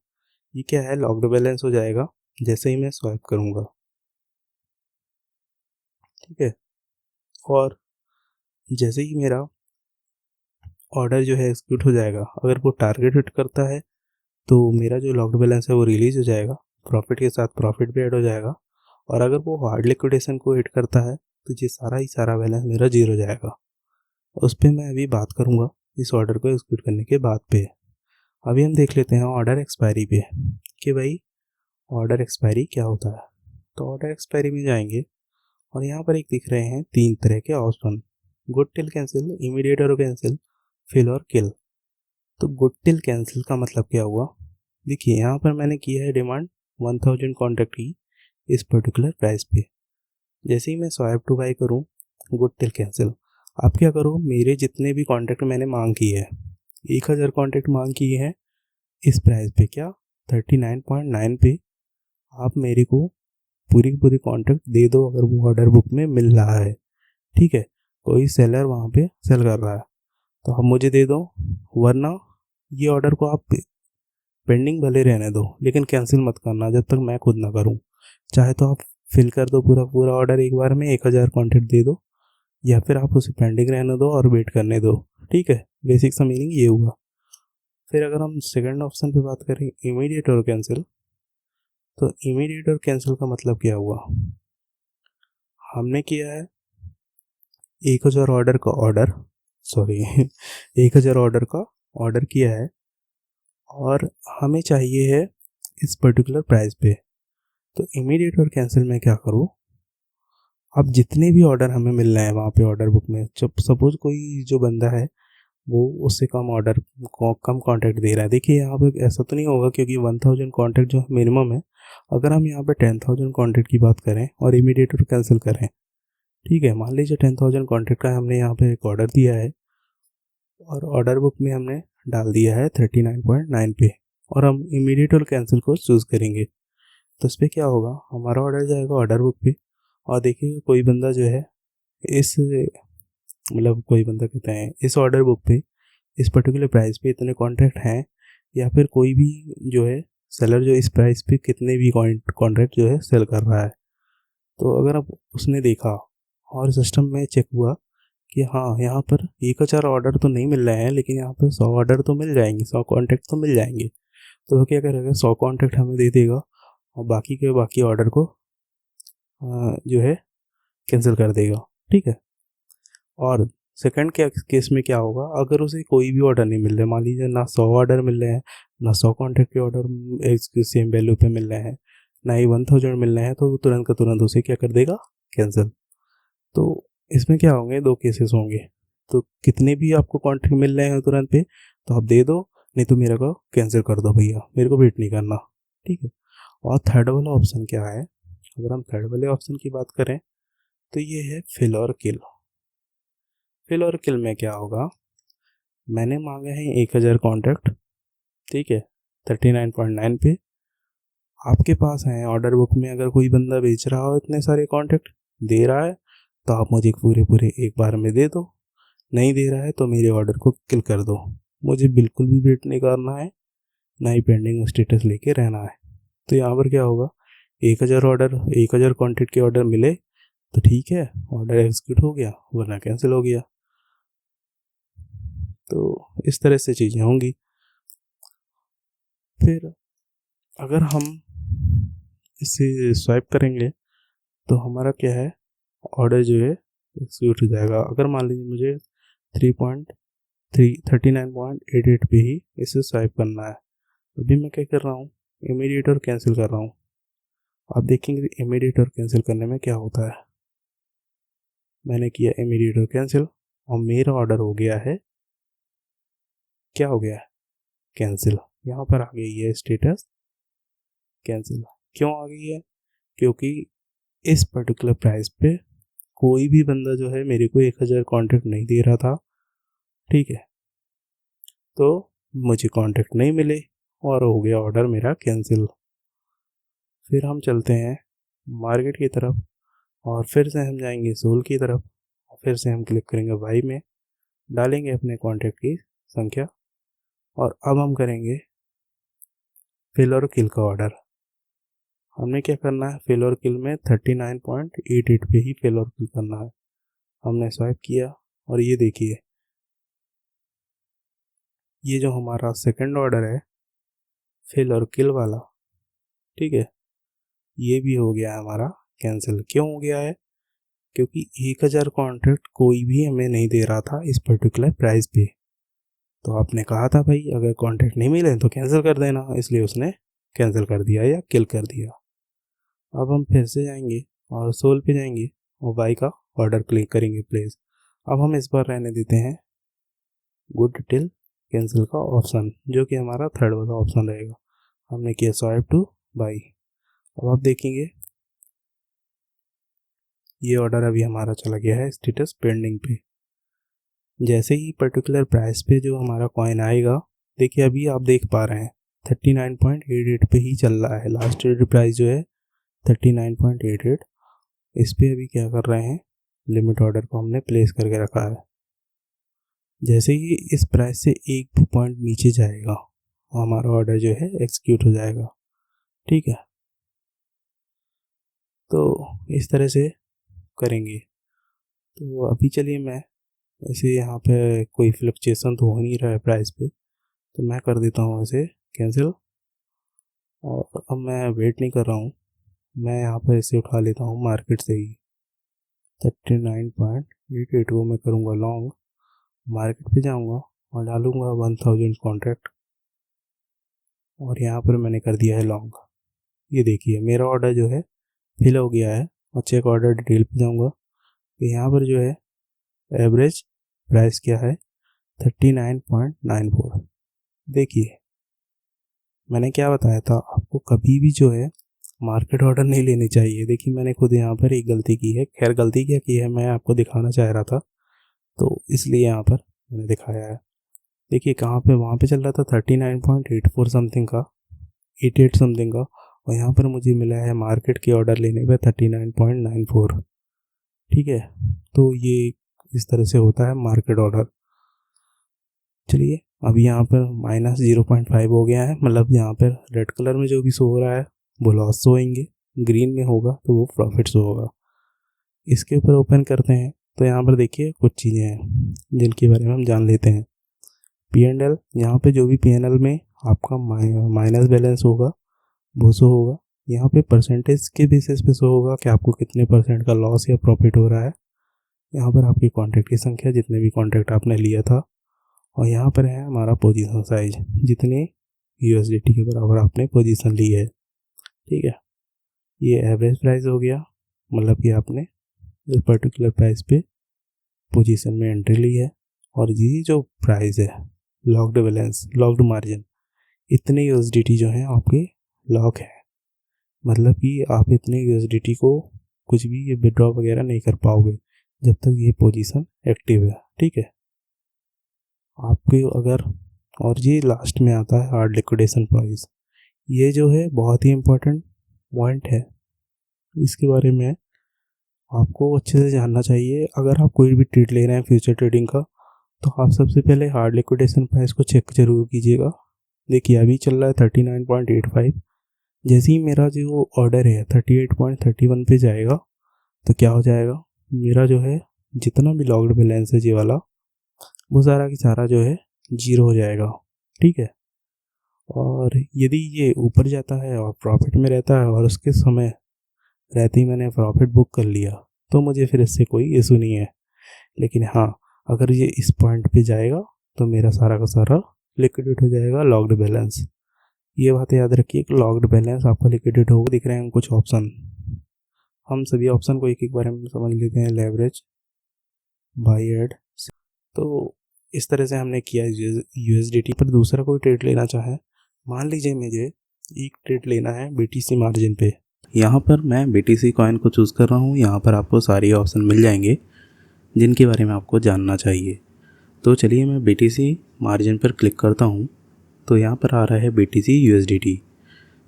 ये क्या है, लॉक्ड बैलेंस हो जाएगा जैसे ही मैं स्वाइप करूँगा, ठीक है। और जैसे ही मेरा ऑर्डर जो है एग्जीक्यूट हो जाएगा, अगर वो टारगेट हिट करता है तो मेरा जो लॉक्ड बैलेंस है वो रिलीज़ हो जाएगा, प्रॉफिट के साथ प्रॉफिट भी ऐड हो जाएगा। और अगर वो हार्ड लिक्विडेशन को हिट करता है तो ये सारा ही सारा बैलेंस मेरा जीरो हो जाएगा। उस पर मैं अभी बात करूँगा इस ऑर्डर को एग्जीक्यूट करने के बाद पे। अभी हम देख लेते हैं ऑर्डर एक्सपायरी पे कि भाई ऑर्डर एक्सपायरी क्या होता है। तो ऑर्डर एक्सपायरी में जाएंगे और यहाँ पर एक दिख रहे हैं 3 तरह के option, good till cancel, immediate और कैंसिल, फिल और किल। तो गुड टिल कैंसिल का मतलब क्या हुआ, देखिए यहाँ पर मैंने किया है डिमांड 1000 कॉन्ट्रैक्ट की इस पर्टिकुलर प्राइस पे। जैसे ही मैं स्वाइप टू बाई करूँ, गुड टिल कैंसिल, आप क्या करो, मेरे जितने भी कॉन्ट्रैक्ट मैंने मांग की है, 1000 कॉन्ट्रैक्ट मांग किए हैं इस प्राइस पे, क्या 39.9 पे, आप मेरे को पूरी की पूरी कॉन्ट्रैक्ट दे दो अगर वो ऑर्डर बुक में मिल रहा है, ठीक है। कोई सेलर वहाँ पे सेल कर रहा है तो आप मुझे दे दो, वरना ये ऑर्डर को आप पेंडिंग भले रहने दो लेकिन कैंसिल मत करना जब तक मैं खुद ना करूँ। चाहे तो आप फिल कर दो पूरा पूरा ऑर्डर एक बार में, 1000 कॉन्ट्रैक्ट दे दो, या फिर आप उसे पेंडिंग रहने दो और वेट करने दो, ठीक है। बेसिक सा मीनिंग ये हुआ। फिर अगर हम सेकंड ऑप्शन पे बात करें, इमीडिएट और कैंसिल, तो इमीडिएट और कैंसिल का मतलब क्या हुआ, हमने किया है 1000 ऑर्डर का ऑर्डर, सॉरी 1000 ऑर्डर का ऑर्डर किया है और हमें चाहिए है इस पर्टिकुलर प्राइस पे। तो इमीडिएट और कैंसिल में क्या करूँ, अब जितने भी ऑर्डर हमें मिल रहे हैं वहाँ पे ऑर्डर बुक में, जब सपोज कोई जो बंदा है वो उससे कम ऑर्डर कम कॉन्ट्रैक्ट दे रहा है, देखिए यहाँ पे ऐसा तो नहीं होगा क्योंकि 1000 कॉन्ट्रैक्ट जो मिनिमम है, अगर हम यहाँ पे 10,000 कॉन्ट्रैक्ट की बात करें और इमीडिएट और कैंसिल करें, ठीक है, मान लीजिए 10,000 कॉन्ट्रैक्ट का हमने यहाँ पे एक ऑर्डर दिया है और ऑर्डर बुक में हमने डाल दिया है 39.9 पे, और हम इमीडिएट और कैंसिल को चूज़ करेंगे। तो इस पर क्या होगा, हमारा ऑर्डर जाएगा ऑर्डर बुक पे और देखिए कोई बंदा जो है इस मतलब कोई बंदा कहते हैं इस ऑर्डर बुक पे इस पर्टिकुलर प्राइस पे इतने कॉन्ट्रैक्ट हैं, या फिर कोई भी जो है सेलर जो इस प्राइस पे कितने भी कॉन्ट्रैक्ट जो है सेल कर रहा है। तो अगर अब उसने देखा और सिस्टम में चेक हुआ कि हाँ यहाँ पर 1000 ऑर्डर तो नहीं मिल रहे हैं लेकिन यहाँ पर 100 ऑर्डर तो मिल जाएंगे, 100 कॉन्ट्रैक्ट तो मिल जाएंगे, तो वो क्या करेगा, 100 कॉन्ट्रैक्ट हमें दे देगा और बाकी के बाकी ऑर्डर को जो है कैंसिल कर देगा, ठीक है। और सेकंड क्या केस में क्या होगा, अगर उसे कोई भी ऑर्डर नहीं मिल रहा, मान लीजिए ना 100 ऑर्डर मिल रहे हैं, ना 100 कॉन्ट्रैक्ट के ऑर्डर एक सेम वैल्यू पे मिल रहे हैं, ना ही 1000 मिल रहे हैं, तो वो तुरंत का तुरंत उसे क्या कर देगा, कैंसिल। तो इसमें क्या होंगे, दो केसेस होंगे। तो कितने भी आपको कॉन्ट्रैक्ट मिल रहे हैं तुरंत पे तो आप दे दो, नहीं तो मेरे को कैंसिल कर दो भैया, मेरे को वेट नहीं करना, ठीक है। और थर्ड वाला ऑप्शन क्या है, अगर हम थर्ड वाले ऑप्शन की बात करें तो ये है फिल और किल। फिल और किल में क्या होगा, मैंने मांगे हैं 1000 कॉन्ट्रैक्ट, ठीक है, 39.9 पे, आपके पास हैं ऑर्डर बुक में, अगर कोई बंदा बेच रहा हो इतने सारे कॉन्ट्रैक्ट दे रहा है तो आप मुझे पूरे पूरे एक बार में दे दो, नहीं दे रहा है तो मेरे ऑर्डर को किल कर दो, मुझे बिल्कुल भी वेट नहीं करना है, ना ही पेंडिंग स्टेटस लेके रहना है। तो यहाँ पर क्या होगा, 1000 कॉन्ट्रैक्ट के ऑर्डर मिले तो ठीक है, ऑर्डर एग्जीक्यूट हो गया, वरना कैंसिल हो गया। तो इस तरह से चीज़ें होंगी। फिर अगर हम इसे स्वाइप करेंगे तो हमारा क्या है, ऑर्डर जो है एग्जीक्यूट हो जाएगा। अगर मान लीजिए मुझे 39.88 पे ही इसे स्वाइप करना है, अभी मैं क्या कर रहा हूँ, इमीडिएट और कैंसिल कर रहा हूँ। आप देखेंगे इमीडिएट और कैंसिल करने में क्या होता है। मैंने किया इमीडिएट और कैंसिल और मेरा ऑर्डर हो गया है, क्या हो गया है, कैंसिल। यहाँ पर आ गई है स्टेटस कैंसिल। क्यों आ गई है? क्योंकि इस पर्टिकुलर प्राइस पे कोई भी बंदा जो है मेरे को 1000 कॉन्ट्रैक्ट नहीं दे रहा था, ठीक है। तो मुझे कॉन्ट्रैक्ट नहीं मिले और हो गया ऑर्डर मेरा कैंसिल। फिर हम चलते हैं मार्केट की तरफ और फिर से हम जाएंगे सोल की तरफ। फिर से हम क्लिक करेंगे वाई में, डालेंगे अपने कॉन्ट्रैक्ट की संख्या और अब हम करेंगे फिल और किल का ऑर्डर। हमने क्या करना है, फिल और किल में 39.88 पे ही फिल और किल करना है। हमने स्वाइप किया और ये देखिए, ये जो हमारा सेकंड ऑर्डर है फिल और किल वाला, ठीक है, ये भी हो गया है हमारा कैंसिल। क्यों हो गया है? क्योंकि 1000 कॉन्ट्रैक्ट कोई भी हमें नहीं दे रहा था इस पर्टिकुलर प्राइस पे। तो आपने कहा था भाई अगर कॉन्ट्रैक्ट नहीं मिले तो कैंसिल कर देना, इसलिए उसने कैंसिल कर दिया या किल कर दिया। अब हम फिर से जाएंगे और सोल पे जाएंगे और बाई का ऑर्डर क्लिक करेंगे प्लेस। अब हम इस बार रहने देते हैं गुड टिल कैंसिल का ऑप्शन, जो कि हमारा थर्ड वाला ऑप्शन रहेगा। हमने किया स्वाइप टू बाई। अब आप देखेंगे ये ऑर्डर अभी हमारा चला गया है स्टेटस पेंडिंग पे। जैसे ही पर्टिकुलर प्राइस पे जो हमारा कॉइन आएगा, देखिए अभी आप देख पा रहे हैं 39.88 पे ही चल रहा है। लास्ट ट्रेड प्राइस जो है 39.88, इस पे अभी क्या कर रहे हैं, लिमिट ऑर्डर को हमने प्लेस करके रखा है। जैसे ही इस प्राइस से एक पॉइंट नीचे जाएगा हमारा ऑर्डर जो है एग्जीक्यूट हो जाएगा, ठीक है। तो इस तरह से करेंगे। तो अभी चलिए मैं ऐसे, यहाँ पे कोई फ्लक्चुएशन तो हो नहीं रहा है प्राइस पे, तो मैं कर देता हूँ ऐसे कैंसिल। और अब मैं वेट नहीं कर रहा हूँ, मैं यहाँ पर ऐसे उठा लेता हूँ मार्केट से ही 39.88 को मैं करूँगा लॉन्ग। मार्केट पे जाऊँगा और डालूँगा 1000 कॉन्ट्रैक्ट और यहाँ पर मैंने कर दिया है लॉन्ग। ये देखिए मेरा ऑर्डर जो है फिल हो गया है। और चेक ऑर्डर डिटेल पे जाऊँगा तो यहाँ पर जो है एवरेज प्राइस क्या है 39.94। देखिए मैंने क्या बताया था आपको, कभी भी जो है मार्केट ऑर्डर नहीं लेनी चाहिए। देखिए मैंने खुद यहाँ पर एक गलती की है, खैर गलती क्या की है मैं आपको दिखाना चाह रहा था तो इसलिए यहाँ पर मैंने दिखाया है। देखिए कहाँ पे, वहाँ पे चल रहा था 39.84 समथिंग का, 88 समथिंग का, और यहाँ पर मुझे मिला है मार्केट के ऑर्डर लेने पे 39.94, ठीक है। तो ये इस तरह से होता है मार्केट ऑर्डर। चलिए अभी यहाँ पर -0.5 हो गया है, मतलब यहाँ पर रेड कलर में जो भी शो हो रहा है वो लॉस शो होंगे, ग्रीन में होगा तो वो प्रॉफिट शो होगा। इसके ऊपर ओपन करते हैं तो यहाँ पर देखिए कुछ चीज़ें हैं जिनके बारे में हम जान लेते हैं। P&L, यहाँ पे जो भी P&L में आपका माइनस बैलेंस होगा वो शो होगा। यहाँ पे परसेंटेज के बेसिस पे शो होगा कि आपको कितने परसेंट का लॉस या प्रॉफिट हो रहा है। यहाँ पर आपकी कॉन्ट्रैक्ट की संख्या, जितने भी कॉन्ट्रैक्ट आपने लिया था, और यहाँ पर है हमारा पोजीशन साइज, जितने USDT के बराबर आपने पोजीशन ली है, ठीक है। ये एवरेज प्राइस हो गया, मतलब कि आपने इस पर्टिकुलर प्राइस पे पोजीशन में एंट्री ली है। और ये जो प्राइस है लॉक्ड बैलेंस, लॉक्ड मार्जिन, इतने USDT जो हैं आपके लॉक है, मतलब कि आप इतने USDT को कुछ भी विड्रॉ वगैरह नहीं कर पाओगे जब तक ये पोजीशन एक्टिव है, ठीक है आपके। अगर, और ये लास्ट में आता है हार्ड लिक्विडेशन प्राइस, ये जो है बहुत ही इम्पोर्टेंट पॉइंट है, इसके बारे में आपको अच्छे से जानना चाहिए। अगर आप कोई भी ट्रेड ले रहे हैं फ्यूचर ट्रेडिंग का, तो आप सबसे पहले हार्ड लिक्विडेशन प्राइस को चेक जरूर कीजिएगा। देखिए अभी चल रहा है 39.85, जैसे ही मेरा जो ऑर्डर है 38.31 पे जाएगा तो क्या हो जाएगा, मेरा जो है जितना भी लॉक्ड बैलेंस है ये वाला, वो सारा की सारा जो है जीरो हो जाएगा, ठीक है। और यदि ये ऊपर जाता है और प्रॉफिट में रहता है और उसके समय रहते ही मैंने प्रॉफिट बुक कर लिया तो मुझे फिर इससे कोई इशू नहीं है। लेकिन हाँ, अगर ये इस पॉइंट पे जाएगा तो मेरा सारा का सारा लिक्विडेट हो जाएगा लॉक्ड बैलेंस। ये बात याद रखिए कि लॉग्ड बैलेंस आपका लिक्विडेट होगा। दिख रहे हैं कुछ ऑप्शन, हम सभी ऑप्शन को एक एक बारे में समझ लेते हैं। लेवरेज, बाई एड। तो इस तरह से हमने किया यूएसडीटी पर। दूसरा कोई ट्रेड लेना चाहे, मान लीजिए मुझे एक ट्रेड लेना है बीटीसी मार्जिन पे। यहाँ पर मैं बीटीसी कॉइन को चूज़ कर रहा हूँ। यहाँ पर आपको सारी ऑप्शन मिल जाएंगे जिनके बारे में आपको जानना चाहिए। तो चलिए मैं बीटीसी मार्जिन पर क्लिक करता हूँ। तो यहाँ पर आ रहा है बीटीसी यूएसडीटी।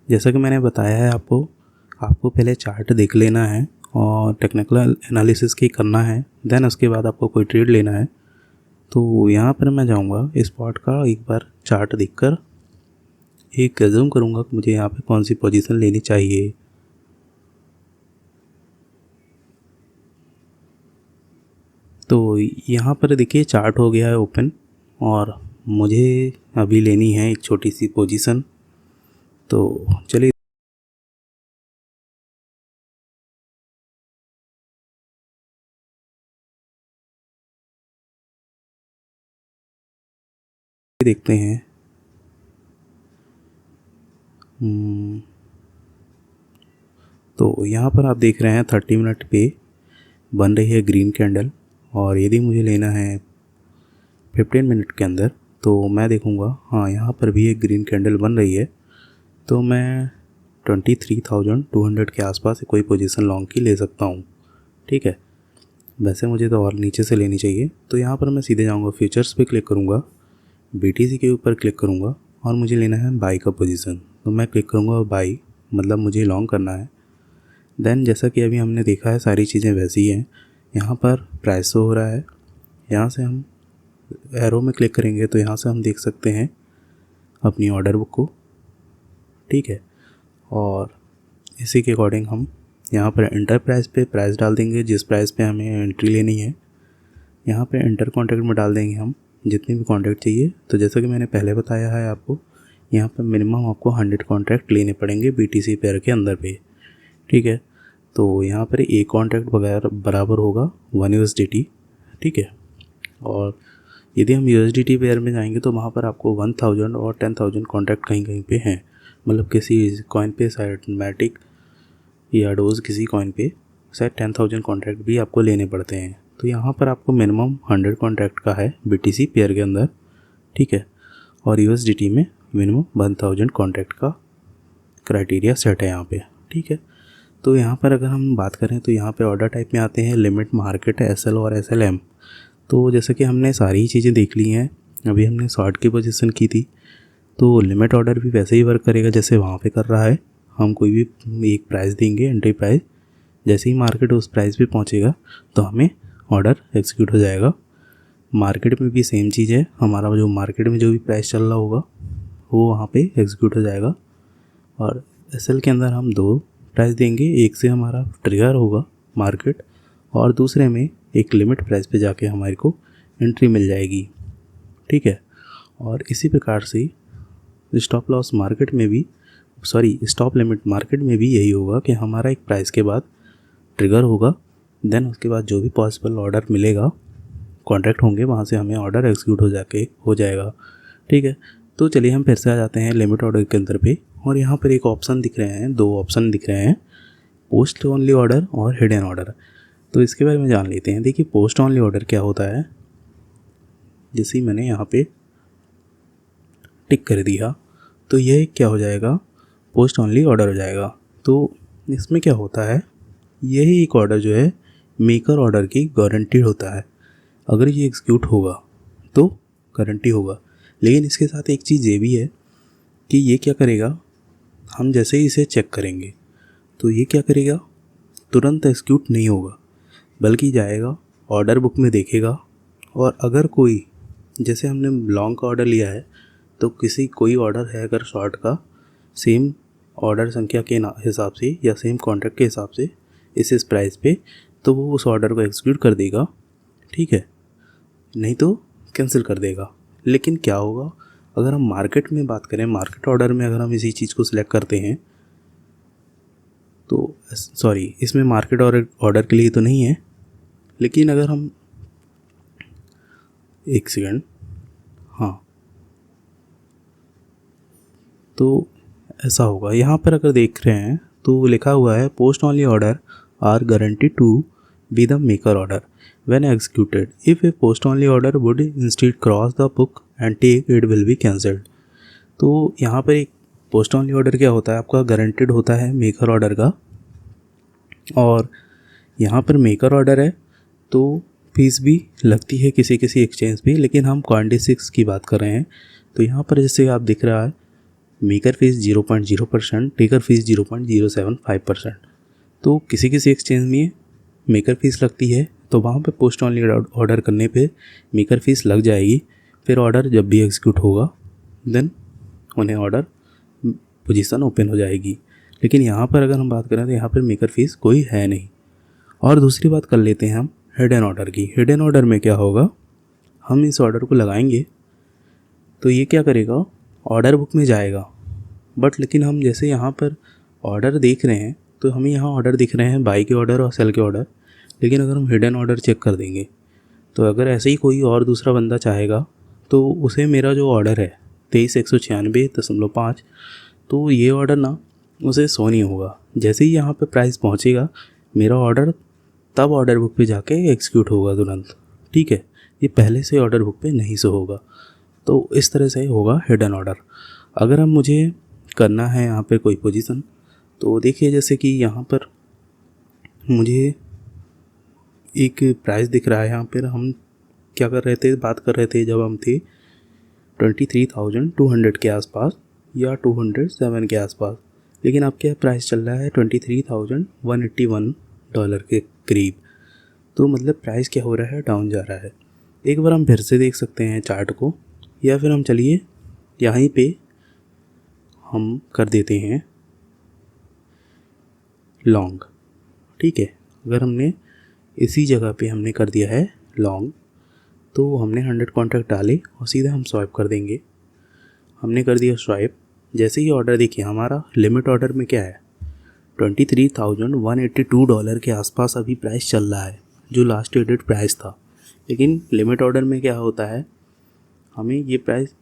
जैसा कि मैंने बताया है आपको पहले चार्ट देख लेना है और टेक्निकल एनालिसिस की करना है। देन उसके बाद आपको कोई ट्रेड लेना है। तो यहाँ पर मैं जाऊँगा स्पॉट का एक बार चार्ट देखकर एक एज्यूम करूँगा कि मुझे यहाँ पे कौन सी पोजीशन लेनी चाहिए। तो यहाँ पर देखिए चार्ट हो गया है ओपन और मुझे अभी लेनी है एक छोटी सी पोजीशन। तो चलिए देखते हैं। तो यहाँ पर आप देख रहे हैं 30 मिनट पे बन रही है ग्रीन कैंडल और यदि मुझे लेना है 15 मिनट के अंदर तो मैं देखूँगा हाँ यहाँ पर भी एक ग्रीन कैंडल बन रही है। तो मैं 23,200 के आसपास कोई पोजीशन लॉन्ग की ले सकता हूँ। ठीक है, वैसे मुझे तो और नीचे से लेनी चाहिए। तो यहाँ पर मैं सीधे जाऊँगा फ्यूचर्स पे क्लिक करूँगा, बीटीसी के ऊपर क्लिक करूँगा और मुझे लेना है बाई का पोजीशन। तो मैं क्लिक करूँगा बाई, मतलब मुझे लॉन्ग करना है। देन जैसा कि अभी हमने देखा है सारी चीज़ें वैसी ही हैं। यहाँ पर प्राइस शो हो रहा है। यहाँ से हम एरो में क्लिक करेंगे तो यहाँ से हम देख सकते हैं अपनी ऑर्डर बुक को। ठीक है, और इसी के अकॉर्डिंग हम यहाँ पर एंटर प्राइस पे प्राइस डाल देंगे जिस प्राइस पे हमें एंट्री लेनी है। यहाँ पे एंटर कॉन्ट्रैक्ट में डाल देंगे हम जितनी भी कॉन्ट्रैक्ट चाहिए। तो जैसा कि मैंने पहले बताया है आपको, यहाँ पर मिनिमम आपको 100 कॉन्ट्रैक्ट लेने पड़ेंगे बीटीसी पेयर के अंदर पे। ठीक है, तो यहाँ पर एक कॉन्ट्रैक्ट बराबर होगा 1 USDT। ठीक है, और यदि हम USDT पेयर में जाएंगे तो वहाँ पर आपको 1000 और 10,000 कॉन्ट्रैक्ट कहीं कहीं पे हैं। मतलब किसी कॉइन पे शायद मैटिक या डोज किसी कॉइन पे शायद 10,000 कॉन्ट्रैक्ट भी आपको लेने पड़ते हैं। तो यहाँ पर आपको मिनिमम 100 कॉन्ट्रैक्ट का है बीटीसी पेयर के अंदर। ठीक है, और USDT में मिनिमम 1000 कॉन्ट्रैक्ट का क्राइटेरिया सेट है यहाँ पे। ठीक है, तो यहाँ पर अगर हम बात करें तो यहाँ पे ऑर्डर टाइप में आते हैं लिमिट, मार्केट, SL और SLM। तो जैसे कि हमने सारी चीज़ें देख ली हैं, अभी हमने शॉर्ट की पोजीशन की थी तो लिमिट ऑर्डर भी वैसे ही वर्क करेगा जैसे वहाँ पे कर रहा है। हम कोई भी एक प्राइस देंगे एंट्री प्राइस, जैसे ही मार्केट उस प्राइस पे पहुँचेगा तो हमें ऑर्डर एग्जीक्यूट हो जाएगा। मार्केट में भी सेम चीज़ है, हमारा जो मार्केट में जो भी प्राइस चल रहा होगा वो वहाँ पे एग्जीक्यूट हो जाएगा। और SL के अंदर हम 2 प्राइस देंगे, एक से हमारा ट्रिगर होगा मार्केट और दूसरे में एक लिमिट प्राइस पे जाके हमारे को एंट्री मिल जाएगी। ठीक है, और इसी प्रकार से स्टॉप लॉस मार्केट में भी स्टॉप लिमिट मार्केट में भी यही होगा कि हमारा एक प्राइस के बाद ट्रिगर होगा। देन उसके बाद जो भी पॉसिबल ऑर्डर मिलेगा, कॉन्ट्रैक्ट होंगे, वहाँ से हमें ऑर्डर एग्जीक्यूट हो जाएगा। ठीक है, तो चलिए हम फिर से आ जाते हैं लिमिट ऑर्डर के अंदर पे। और यहाँ पर एक ऑप्शन दिख रहे हैं, 2 ऑप्शन दिख रहे हैं, पोस्ट ओनली ऑर्डर और हिडन ऑर्डर। तो इसके बारे में जान लेते हैं। देखिए पोस्ट ओनली ऑर्डर क्या होता है, जैसे ही मैंने यहाँ पे टिक कर दिया तो ये क्या हो जाएगा, पोस्ट ओनली ऑर्डर हो जाएगा। तो इसमें क्या होता है, यही एक ऑर्डर जो है मेकर ऑर्डर की गारंटीड होता है। अगर ये एग्जीक्यूट होगा तो गारंटी होगा। लेकिन इसके साथ एक चीज़ ये भी है कि ये क्या करेगा, हम जैसे ही इसे चेक करेंगे तो ये क्या करेगा, तुरंत एग्जीक्यूट नहीं होगा बल्कि जाएगा ऑर्डर बुक में देखेगा। और अगर कोई, जैसे हमने लॉन्ग का ऑर्डर लिया है तो कोई ऑर्डर है अगर शॉर्ट का, सेम ऑर्डर संख्या के हिसाब से या सेम कॉन्ट्रैक्ट के हिसाब से इस प्राइस पे, तो वो उस ऑर्डर को एग्जीक्यूट कर देगा। ठीक है, नहीं तो कैंसिल कर देगा। लेकिन क्या होगा अगर हम मार्केट में बात करें, मार्केट ऑर्डर में अगर हम इसी चीज़ को सिलेक्ट करते हैं तो इसमें मार्केट ऑर्डर के लिए तो नहीं है। लेकिन अगर हम एक सेकंड, हाँ, तो ऐसा होगा। यहाँ पर अगर देख रहे हैं तो लिखा हुआ है post only order are guaranteed to be the maker order when executed, if a post only order would instead cross the book and take it will be cancelled. तो यहाँ पर एक पोस्ट ओनली ऑर्डर क्या होता है, आपका guaranteed होता है मेकर ऑर्डर का, और यहाँ पर मेकर ऑर्डर है तो फीस भी लगती है किसी किसी एक्सचेंज पे, लेकिन हम Coin-D6 की बात कर रहे हैं। तो यहाँ पर जैसे आप दिख रहा है मेकर फीस 0.0%, टेकर फीस 0.075%। तो किसी किसी एक्सचेंज में मेकर फीस लगती है, तो वहाँ पे पोस्ट ओनली ऑर्डर करने पे मेकर फीस लग जाएगी। फिर ऑर्डर जब भी एग्जीक्यूट होगा देन उन्हें ऑर्डर पोजीशन ओपन हो जाएगी। लेकिन यहाँ पर अगर हम बात करें तो यहाँ पर मेकर फीस कोई है नहीं। और दूसरी बात कर लेते हैं हम हिडन ऑर्डर की। हिडन ऑर्डर में क्या होगा, हम इस ऑर्डर को लगाएंगे तो ये क्या करेगा, ऑर्डर बुक में जाएगा, बट लेकिन हम जैसे यहाँ पर ऑर्डर देख रहे हैं तो हमें यहाँ ऑर्डर दिख रहे हैं बाई के ऑर्डर और सेल के ऑर्डर। लेकिन अगर हम हिडन ऑर्डर चेक कर देंगे तो अगर ऐसे ही कोई और दूसरा बंदा चाहेगा तो उसे मेरा जो ऑर्डर है 23,196.5, तो ये ऑर्डर ना उसे शो नहीं होगा। जैसे ही यहाँ पे प्राइस पहुँचेगा मेरा ऑर्डर तब ऑर्डर बुक पे जाके एग्जीक्यूट होगा तुरंत, ठीक है। ये पहले से ऑर्डर बुक पे नहीं शो होगा। तो इस तरह से होगा हिडन ऑर्डर। अगर हम मुझे करना है यहाँ पे कोई पोजीशन, तो देखिए जैसे कि यहाँ पर मुझे एक प्राइस दिख रहा है। यहाँ पर हम क्या कर रहे थे, बात कर रहे थे जब हम थे 23,200 के आसपास या 207 के आसपास, लेकिन अब क्या प्राइस चल रहा है $23,181 के करीब। तो मतलब प्राइस क्या हो रहा है, डाउन जा रहा है। एक बार हम फिर से देख सकते हैं चार्ट को, या फिर हम चलिए यहीं पे हम कर देते हैं लॉन्ग, ठीक है। अगर हमने इसी जगह पे हमने कर दिया है लॉन्ग, तो हमने 100 कॉन्ट्रैक्ट डाले और सीधा हम स्वाइप कर देंगे। हमने कर दिया स्वाइप। जैसे ही ऑर्डर देखिए हमारा लिमिट ऑर्डर में क्या है, $23,182 के आसपास अभी प्राइस चल रहा है, जो लास्ट ट्रेडेड प्राइस था। लेकिन लिमिट ऑर्डर में क्या होता है, हमें ये प्राइस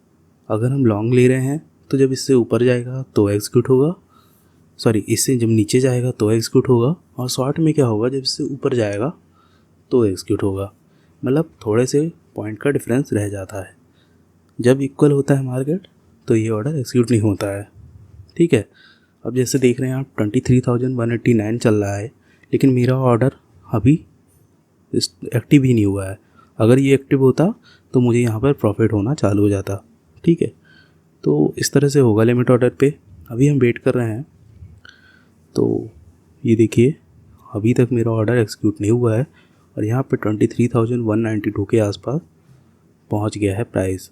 अगर हम लॉन्ग ले रहे हैं तो जब इससे ऊपर जाएगा तो एग्जीक्यूट होगा, सॉरी इससे जब नीचे जाएगा तो एग्जीक्यूट होगा, और शॉर्ट में क्या होगा, जब इससे ऊपर जाएगा तो एग्जीक्यूट होगा। मतलब थोड़े से पॉइंट का डिफरेंस रह जाता है। जब इक्वल होता है मार्केट तो ये ऑर्डर एग्जीक्यूट नहीं होता है, ठीक है। अब जैसे देख रहे हैं आप 23,189 चल रहा है, लेकिन मेरा ऑर्डर अभी एक्टिव ही नहीं हुआ है। अगर ये एक्टिव होता तो मुझे यहाँ पर प्रॉफिट होना चालू हो जाता, ठीक है। तो इस तरह से होगा लिमिट ऑर्डर पे। अभी हम वेट कर रहे हैं, तो ये देखिए अभी तक मेरा ऑर्डर एग्जीक्यूट नहीं हुआ है, और यहाँ पे 23,192 के आसपास पहुँच गया है प्राइस।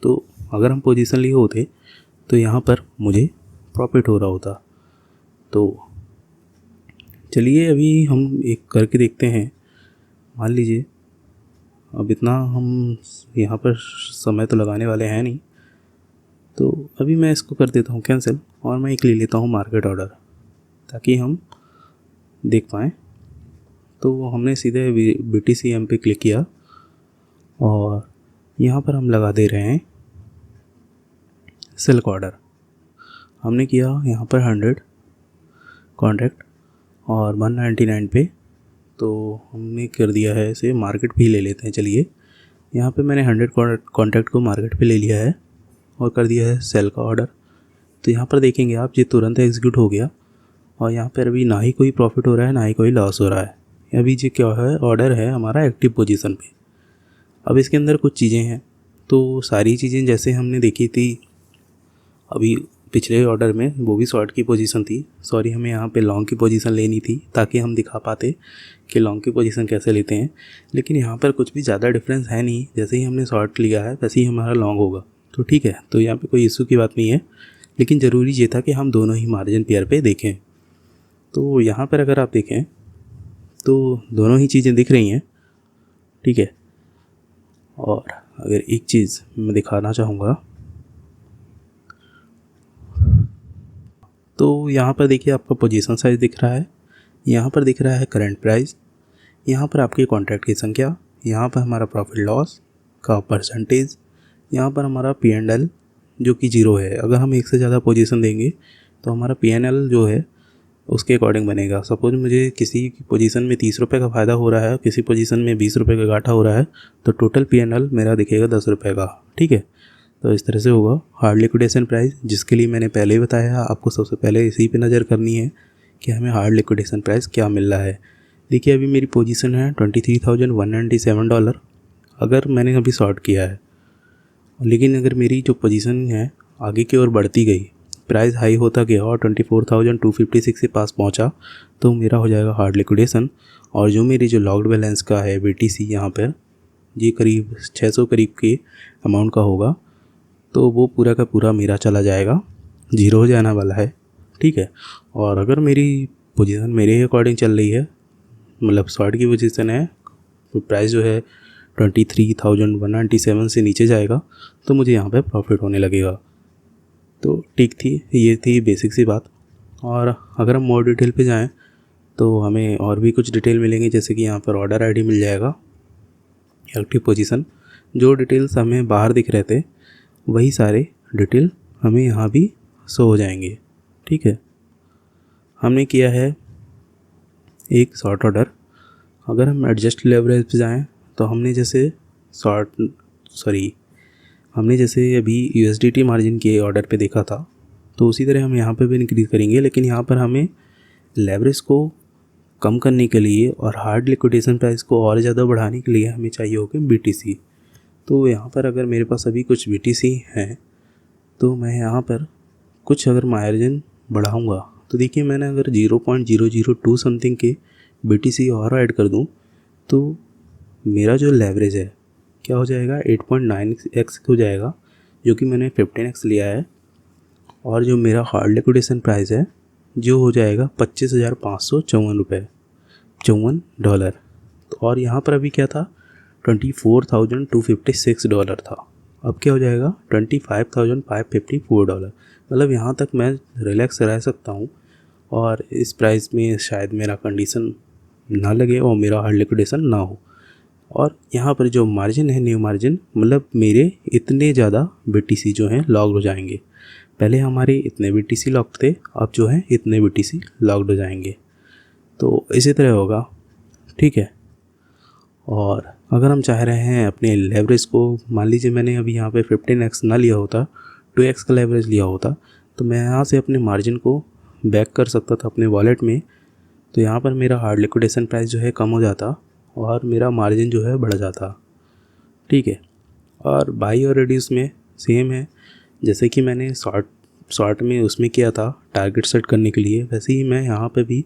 तो अगर हम पोजीशन लिए होते तो यहाँ पर मुझे प्रॉफिट हो रहा होता। तो चलिए अभी हम एक करके देखते हैं। मान लीजिए अब इतना हम यहाँ पर समय तो लगाने वाले हैं नहीं, तो अभी मैं इसको कर देता हूँ कैंसिल, और मैं एक ले लेता हूँ मार्केट ऑर्डर ताकि हम देख पाएँ। तो हमने सीधे BTCM पे क्लिक किया और यहाँ पर हम लगा दे रहे हैं सेल ऑर्डर। हमने किया यहाँ पर 100 कॉन्ट्रैक्ट और 199 पे, तो हमने कर दिया है इसे मार्केट भी ले लेते हैं। चलिए यहाँ पे मैंने 100 कॉन्ट्रैक्ट को मार्केट पे ले लिया है और कर दिया है सेल का ऑर्डर। तो यहाँ पर देखेंगे आप ये तुरंत एग्जीक्यूट हो गया, और यहाँ पर अभी ना ही कोई प्रॉफिट हो रहा है ना ही कोई लॉस हो रहा है। अभी ये क्या है, ऑर्डर है हमारा एक्टिव पोजीशन पे। अब इसके अंदर कुछ चीज़ें हैं, तो सारी चीज़ें जैसे हमने देखी थी अभी पिछले ऑर्डर में, वो भी शॉर्ट की पोजीशन थी। सॉरी, हमें यहाँ पे लॉन्ग की पोजीशन लेनी थी ताकि हम दिखा पाते कि लॉन्ग की पोजीशन कैसे लेते हैं। लेकिन यहाँ पर कुछ भी ज़्यादा डिफरेंस है नहीं, जैसे ही हमने शॉर्ट लिया है वैसे ही हमारा लॉन्ग होगा, तो ठीक है। तो यहाँ पे कोई इशू की बात नहीं है, लेकिन ज़रूरी ये था कि हम दोनों ही मार्जिन पेयर पे देखें। तो यहाँ पर अगर आप देखें तो दोनों ही चीज़ें दिख रही हैं, ठीक है। और अगर एक चीज़ मैं दिखाना चाहूँगा, तो यहाँ पर देखिए आपका पोजीशन साइज दिख रहा है, यहाँ पर दिख रहा है करंट प्राइस, यहाँ पर आपकी कॉन्ट्रैक्ट की संख्या, यहाँ पर हमारा प्रॉफिट लॉस का परसेंटेज, यहाँ पर हमारा P&L जो कि 0 है। अगर हम एक से ज़्यादा पोजीशन देंगे तो हमारा PNL जो है उसके अकॉर्डिंग बनेगा। सपोज मुझे किसी पोजीशन में 30 रुपये का फ़ायदा हो रहा है, किसी पोजीशन में 20 रुपये का घाटा हो रहा है, तो टोटल PNL मेरा दिखेगा 10 रुपये का। ठीक है, तो इस तरह से होगा। हार्ड लिक्विडेशन प्राइस, जिसके लिए मैंने पहले ही बताया, आपको सबसे पहले इसी पे नज़र करनी है कि हमें हार्ड लिक्विडेशन प्राइस क्या मिल रहा है। देखिए अभी मेरी पोजीशन है $23,197। अगर मैंने अभी शॉर्ट किया है, लेकिन अगर मेरी जो पोजीशन है आगे की ओर बढ़ती गई, प्राइस हाई होता गया और 24,256 के पास पहुंचा, तो मेरा हो जाएगा हार्ड लिक्विडेशन। और जो मेरी जो लॉक्ड बैलेंस का है BTC, यहाँ पर ये करीब 600 करीब के अमाउंट का होगा, तो वो पूरा का पूरा मेरा चला जाएगा, 0 हो जाने वाला है। ठीक है, और अगर मेरी पोजीशन मेरे अकॉर्डिंग चल रही है, मतलब शॉर्ट की पोजीशन है, तो प्राइस जो है 23,197 से नीचे जाएगा, तो मुझे यहाँ पे प्रॉफिट होने लगेगा। तो ठीक थी, ये थी बेसिक सी बात। और अगर हम मोर डिटेल पे जाएं तो हमें और भी कुछ डिटेल मिलेंगे, जैसे कि यहाँ पर ऑर्डर ID मिल जाएगा, एक्टिव पोजीशन, जो डिटेल्स हमें बाहर दिख रहे थे वही सारे डिटेल हमें यहाँ भी शो हो जाएंगे। ठीक है, हमने किया है एक शॉर्ट ऑर्डर। अगर हम एडजस्ट लेवरेज पे जाएं तो हमने जैसे अभी USDT मार्जिन के ऑर्डर पे देखा था, तो उसी तरह हम यहाँ पे भी इंक्रीज़ करेंगे, लेकिन यहाँ पर हमें लेवरेज को कम करने के लिए और हार्ड लिक्विडेशन प्राइस को और ज़्यादा बढ़ाने के लिए हमें चाहिए होगा BTC। तो यहाँ पर अगर मेरे पास अभी कुछ BTC हैं, तो मैं यहाँ पर कुछ अगर मार्जिन बढ़ाऊँगा, तो देखिए मैंने अगर 0.002 समथिंग के BTC और ऐड कर दूँ, तो मेरा जो लेवरेज है क्या हो जाएगा, 8.9x हो जाएगा, जो कि मैंने 15x लिया है। और जो मेरा हार्ड लिक्विडेशन प्राइस है जो हो जाएगा $25,554 और यहाँ पर अभी क्या था, $24,256 था। अब क्या हो जाएगा, $25,554। मतलब यहाँ तक मैं रिलैक्स रह सकता हूँ और इस प्राइस में शायद मेरा कंडीशन ना लगे और मेरा हार्ड लिक्विडेशन ना हो। और यहाँ पर जो मार्जिन है, न्यू मार्जिन, मतलब मेरे इतने ज़्यादा BTC जो हैं लॉक्ड हो जाएंगे। पहले हमारे इतने BTC लॉक्ड थे, अब जो है इतने BTC लॉक्ड हो जाएंगे। तो इसी तरह होगा। ठीक है, और अगर हम चाह रहे हैं अपने लेवरेज को, मान लीजिए मैंने अभी यहाँ पे 15x ना लिया होता, 2x का लेवरेज लिया होता, तो मैं यहाँ से अपने मार्जिन को बैक कर सकता था अपने वॉलेट में। तो यहाँ पर मेरा हार्ड लिक्विडेशन प्राइस जो है कम हो जाता और मेरा मार्जिन जो है बढ़ जाता। ठीक है, और बाई और रिड्यूस में सेम है, जैसे कि मैंने शॉर्ट में उसमें किया था टारगेट सेट करने के लिए, वैसे ही मैं यहाँ पे भी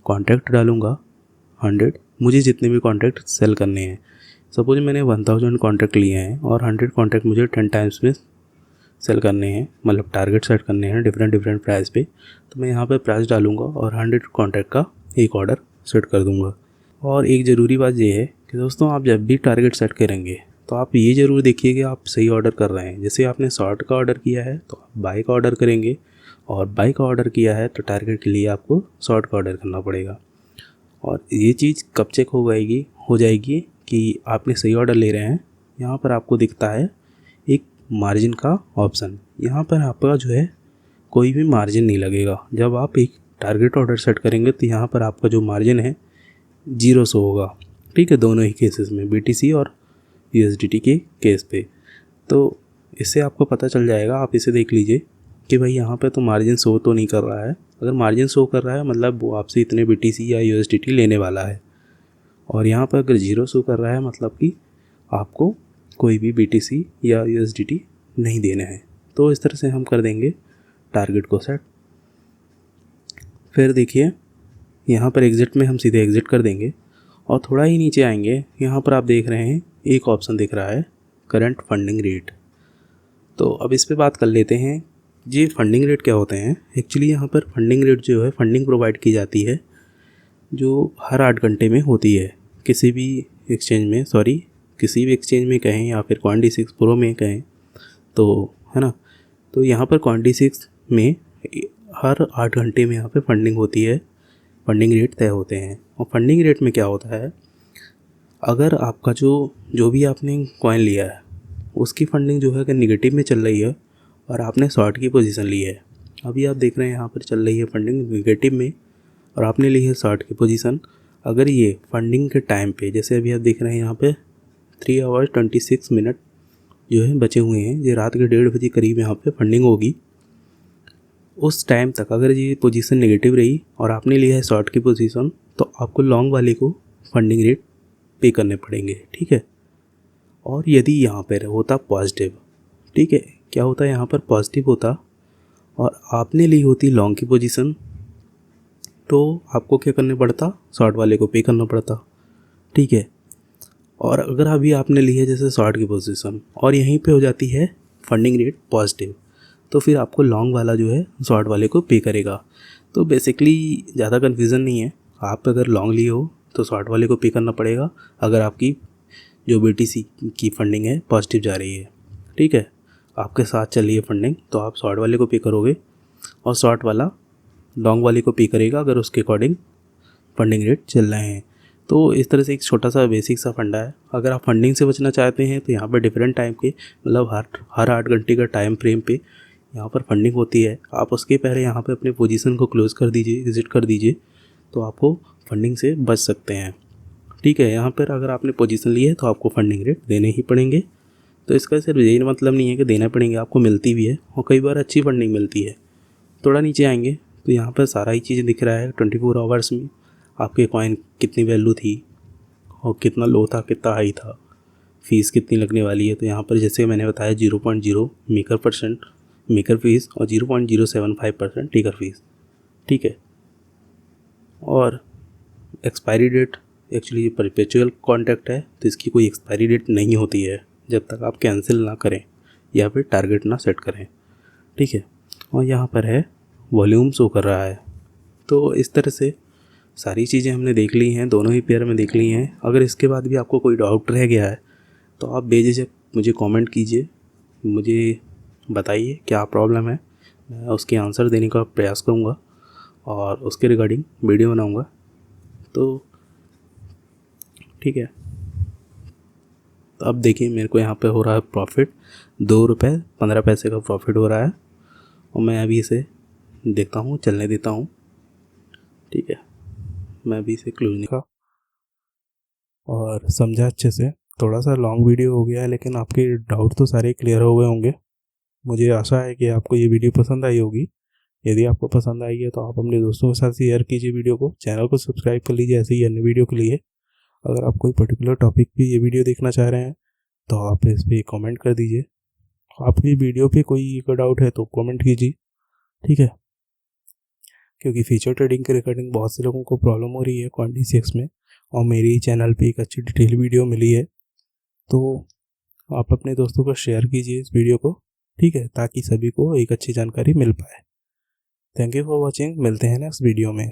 कॉन्ट्रैक्ट डालूँगा 100। मुझे जितने भी कॉन्ट्रैक्ट सेल करने हैं, सपोज मैंने 1000 कॉन्ट्रैक्ट लिए हैं और 100 कॉन्ट्रैक्ट मुझे 10 टाइम्स में सेल करने हैं, मतलब टारगेट सेट करने हैं डिफरेंट प्राइस पे, तो मैं यहाँ पे प्राइस डालूँगा और 100 कॉन्ट्रैक्ट का एक ऑर्डर सेट कर दूँगा। और एक ज़रूरी बात ये है कि दोस्तों, आप जब भी टारगेट सेट करेंगे तो आप ये ज़रूर देखिए कि आप सही ऑर्डर कर रहे हैं। जैसे आपने शॉर्ट का ऑर्डर किया है तो आप बाय का ऑर्डर करेंगे, और बाय का ऑर्डर किया है तो टारगेट के लिए आपको शॉर्ट का ऑर्डर करना पड़ेगा। और ये चीज़ कब चेक हो जाएगी कि आपने सही ऑर्डर ले रहे हैं, यहाँ पर आपको दिखता है एक मार्जिन का ऑप्शन। यहाँ पर आपका जो है कोई भी मार्जिन नहीं लगेगा। जब आप एक टारगेट ऑर्डर सेट करेंगे तो यहाँ पर आपका जो मार्जिन है 0 शो होगा। ठीक है, दोनों ही केसेस में, BTC और USDT के केस पे। तो इससे आपको पता चल जाएगा, आप इसे देख लीजिए कि भाई यहाँ पे तो मार्जिन शो तो नहीं कर रहा है। अगर मार्जिन शो कर रहा है मतलब वो आपसे इतने BTC या USDT लेने वाला है, और यहाँ पर अगर 0 शो कर रहा है मतलब कि आपको कोई भी BTC या USDT नहीं देना है। तो इस तरह से हम कर देंगे टारगेट को सेट। फिर देखिए यहाँ पर एग्ज़िट में हम सीधे एग्ज़िट कर देंगे और थोड़ा ही नीचे आएंगे, यहाँ पर आप देख रहे हैं एक ऑप्शन दिख रहा है करंट फंडिंग रेट। तो अब इस पे बात कर लेते हैं। ये फंडिंग रेट क्या होते हैं? एक्चुअली यहाँ पर फंडिंग रेट जो है, फंडिंग प्रोवाइड की जाती है जो हर 8 घंटे में होती है किसी भी एक्सचेंज में कहें या फिर Coin-D6 Pro में कहें तो, है ना। तो यहाँ पर Coin-D6 में हर 8 घंटे में यहाँ पे फंडिंग होती है, फंडिंग रेट तय होते हैं। और फंडिंग रेट में क्या होता है, अगर आपका जो भी आपने कॉइन लिया है उसकी फंडिंग जो है अगर निगेटिव में चल रही है और आपने शॉर्ट की पोजीशन ली है। अभी आप देख रहे हैं यहाँ पर चल रही है फंडिंग निगेटिव में और आपने ली है शॉर्ट की पोजीशन। अगर ये फंडिंग के टाइम पे, जैसे अभी आप देख रहे हैं यहाँ पे 3 आवर्स 26 मिनट जो है बचे हुए हैं, ये रात के 1:30 बजे करीब यहाँ पे फंडिंग होगी। उस टाइम तक अगर ये पोजीशन नेगेटिव रही और आपने लिया है शॉर्ट की पोजीशन, तो आपको लॉन्ग वाले को फंडिंग रेट पे करने पड़ेंगे, ठीक है। और यदि यहाँ पर होता पॉजिटिव, ठीक है, क्या होता है यहाँ पर पॉजिटिव होता और आपने ली होती लॉन्ग की पोजीशन, तो आपको क्या करना पड़ता, शॉर्ट वाले को पे करना पड़ता, ठीक है। और अगर अभी आपने ली है जैसे शॉर्ट की पोजीशन और यहीं पे हो जाती है फंडिंग रेट पॉजिटिव, तो फिर आपको लॉन्ग वाला जो है शॉर्ट वाले को पे करेगा। तो बेसिकली ज़्यादा कन्फ्यूज़न नहीं है। आप अगर लॉन्ग लिए हो तो शॉर्ट वाले को पे करना पड़ेगा अगर आपकी जो BTC की फंडिंग है पॉजिटिव जा रही है, ठीक है, आपके साथ चल रही है फंडिंग, तो आप शॉर्ट वाले को पे करोगे और शॉर्ट वाला लॉन्ग वाले को पे करेगा अगर उसके अकॉर्डिंग फंडिंग रेट चल रहे हैं। तो इस तरह से एक छोटा सा बेसिक सा फंडा है। अगर आप फंडिंग से बचना चाहते हैं तो यहाँ पर डिफरेंट टाइम के, मतलब हर 8 घंटे का टाइम फ्रेम पे यहाँ पर फंडिंग होती है। आप उसके पहले यहाँ पे अपने पोजीशन को क्लोज़ कर दीजिए, एग्जिट कर दीजिए, तो आपको फंडिंग से बच सकते हैं, ठीक है। यहाँ पर अगर आपने पोजीशन ली है तो आपको फंडिंग रेट देने ही पड़ेंगे। तो इसका सिर्फ यही मतलब नहीं है कि देना पड़ेंगे, आपको मिलती भी है और कई बार अच्छी फंडिंग मिलती है। थोड़ा नीचे आएंगे तो यहाँ पर सारा ही चीज़ दिख रहा है 24 आवर्स में आपके कॉइन कितनी वैल्यू थी और कितना लो था, कितना हाई था, फ़ीस कितनी लगने वाली है। तो यहाँ पर जैसे मैंने बताया 0.0 मेकर फ़ीस और 0.075% टेकर फ़ीस, ठीक है। और एक्सपायरी डेट, एक्चुअली ये परपेचुअल कॉन्ट्रैक्ट है तो इसकी कोई एक्सपायरी डेट नहीं होती है जब तक आप कैंसिल ना करें या फिर टारगेट ना सेट करें, ठीक है। और यहाँ पर है वॉल्यूम शो कर रहा है। तो इस तरह से सारी चीज़ें हमने देख ली हैं, दोनों ही पेयर में देख ली हैं। अगर इसके बाद भी आपको कोई डाउट रह गया है तो आप बेझिझक मुझे कमेंट कीजिए, मुझे बताइए क्या प्रॉब्लम है, मैं उसके आंसर देने का प्रयास करूँगा और उसके रिगार्डिंग वीडियो बनाऊँगा। तो ठीक है, तो अब देखिए मेरे को यहाँ पे हो रहा है प्रॉफिट, 2 रुपये 15 पैसे का प्रॉफिट हो रहा है और मैं अभी इसे देखता हूँ, चलने देता हूँ, ठीक है। मैं अभी इसे क्लोज नहीं और समझा अच्छे से। थोड़ा सा लॉन्ग वीडियो हो गया है लेकिन आपके डाउट तो सारे क्लियर हो गए होंगे। मुझे आशा है कि आपको ये वीडियो पसंद आई होगी। यदि आपको पसंद आई है तो आप अपने दोस्तों के साथ शेयर कीजिए वीडियो को, चैनल को सब्सक्राइब कर लीजिए ऐसे ही अन्य वीडियो के लिए। अगर आप कोई पर्टिकुलर टॉपिक पे ये वीडियो देखना चाह रहे हैं तो आप इस पर कमेंट कर दीजिए। आपकी वीडियो पे कोई डाउट है तो कमेंट कीजिए, ठीक है। क्योंकि फ्यूचर ट्रेडिंग के रिगार्डिंग बहुत से लोगों को प्रॉब्लम हो रही है CoinDCX में और मेरे चैनल पे एक अच्छी डिटेल वीडियो मिली है, तो आप अपने दोस्तों को शेयर कीजिए इस वीडियो को, ठीक है, ताकि सभी को एक अच्छी जानकारी मिल पाए। थैंक यू फॉर वॉचिंग, मिलते हैं नेक्स्ट वीडियो में।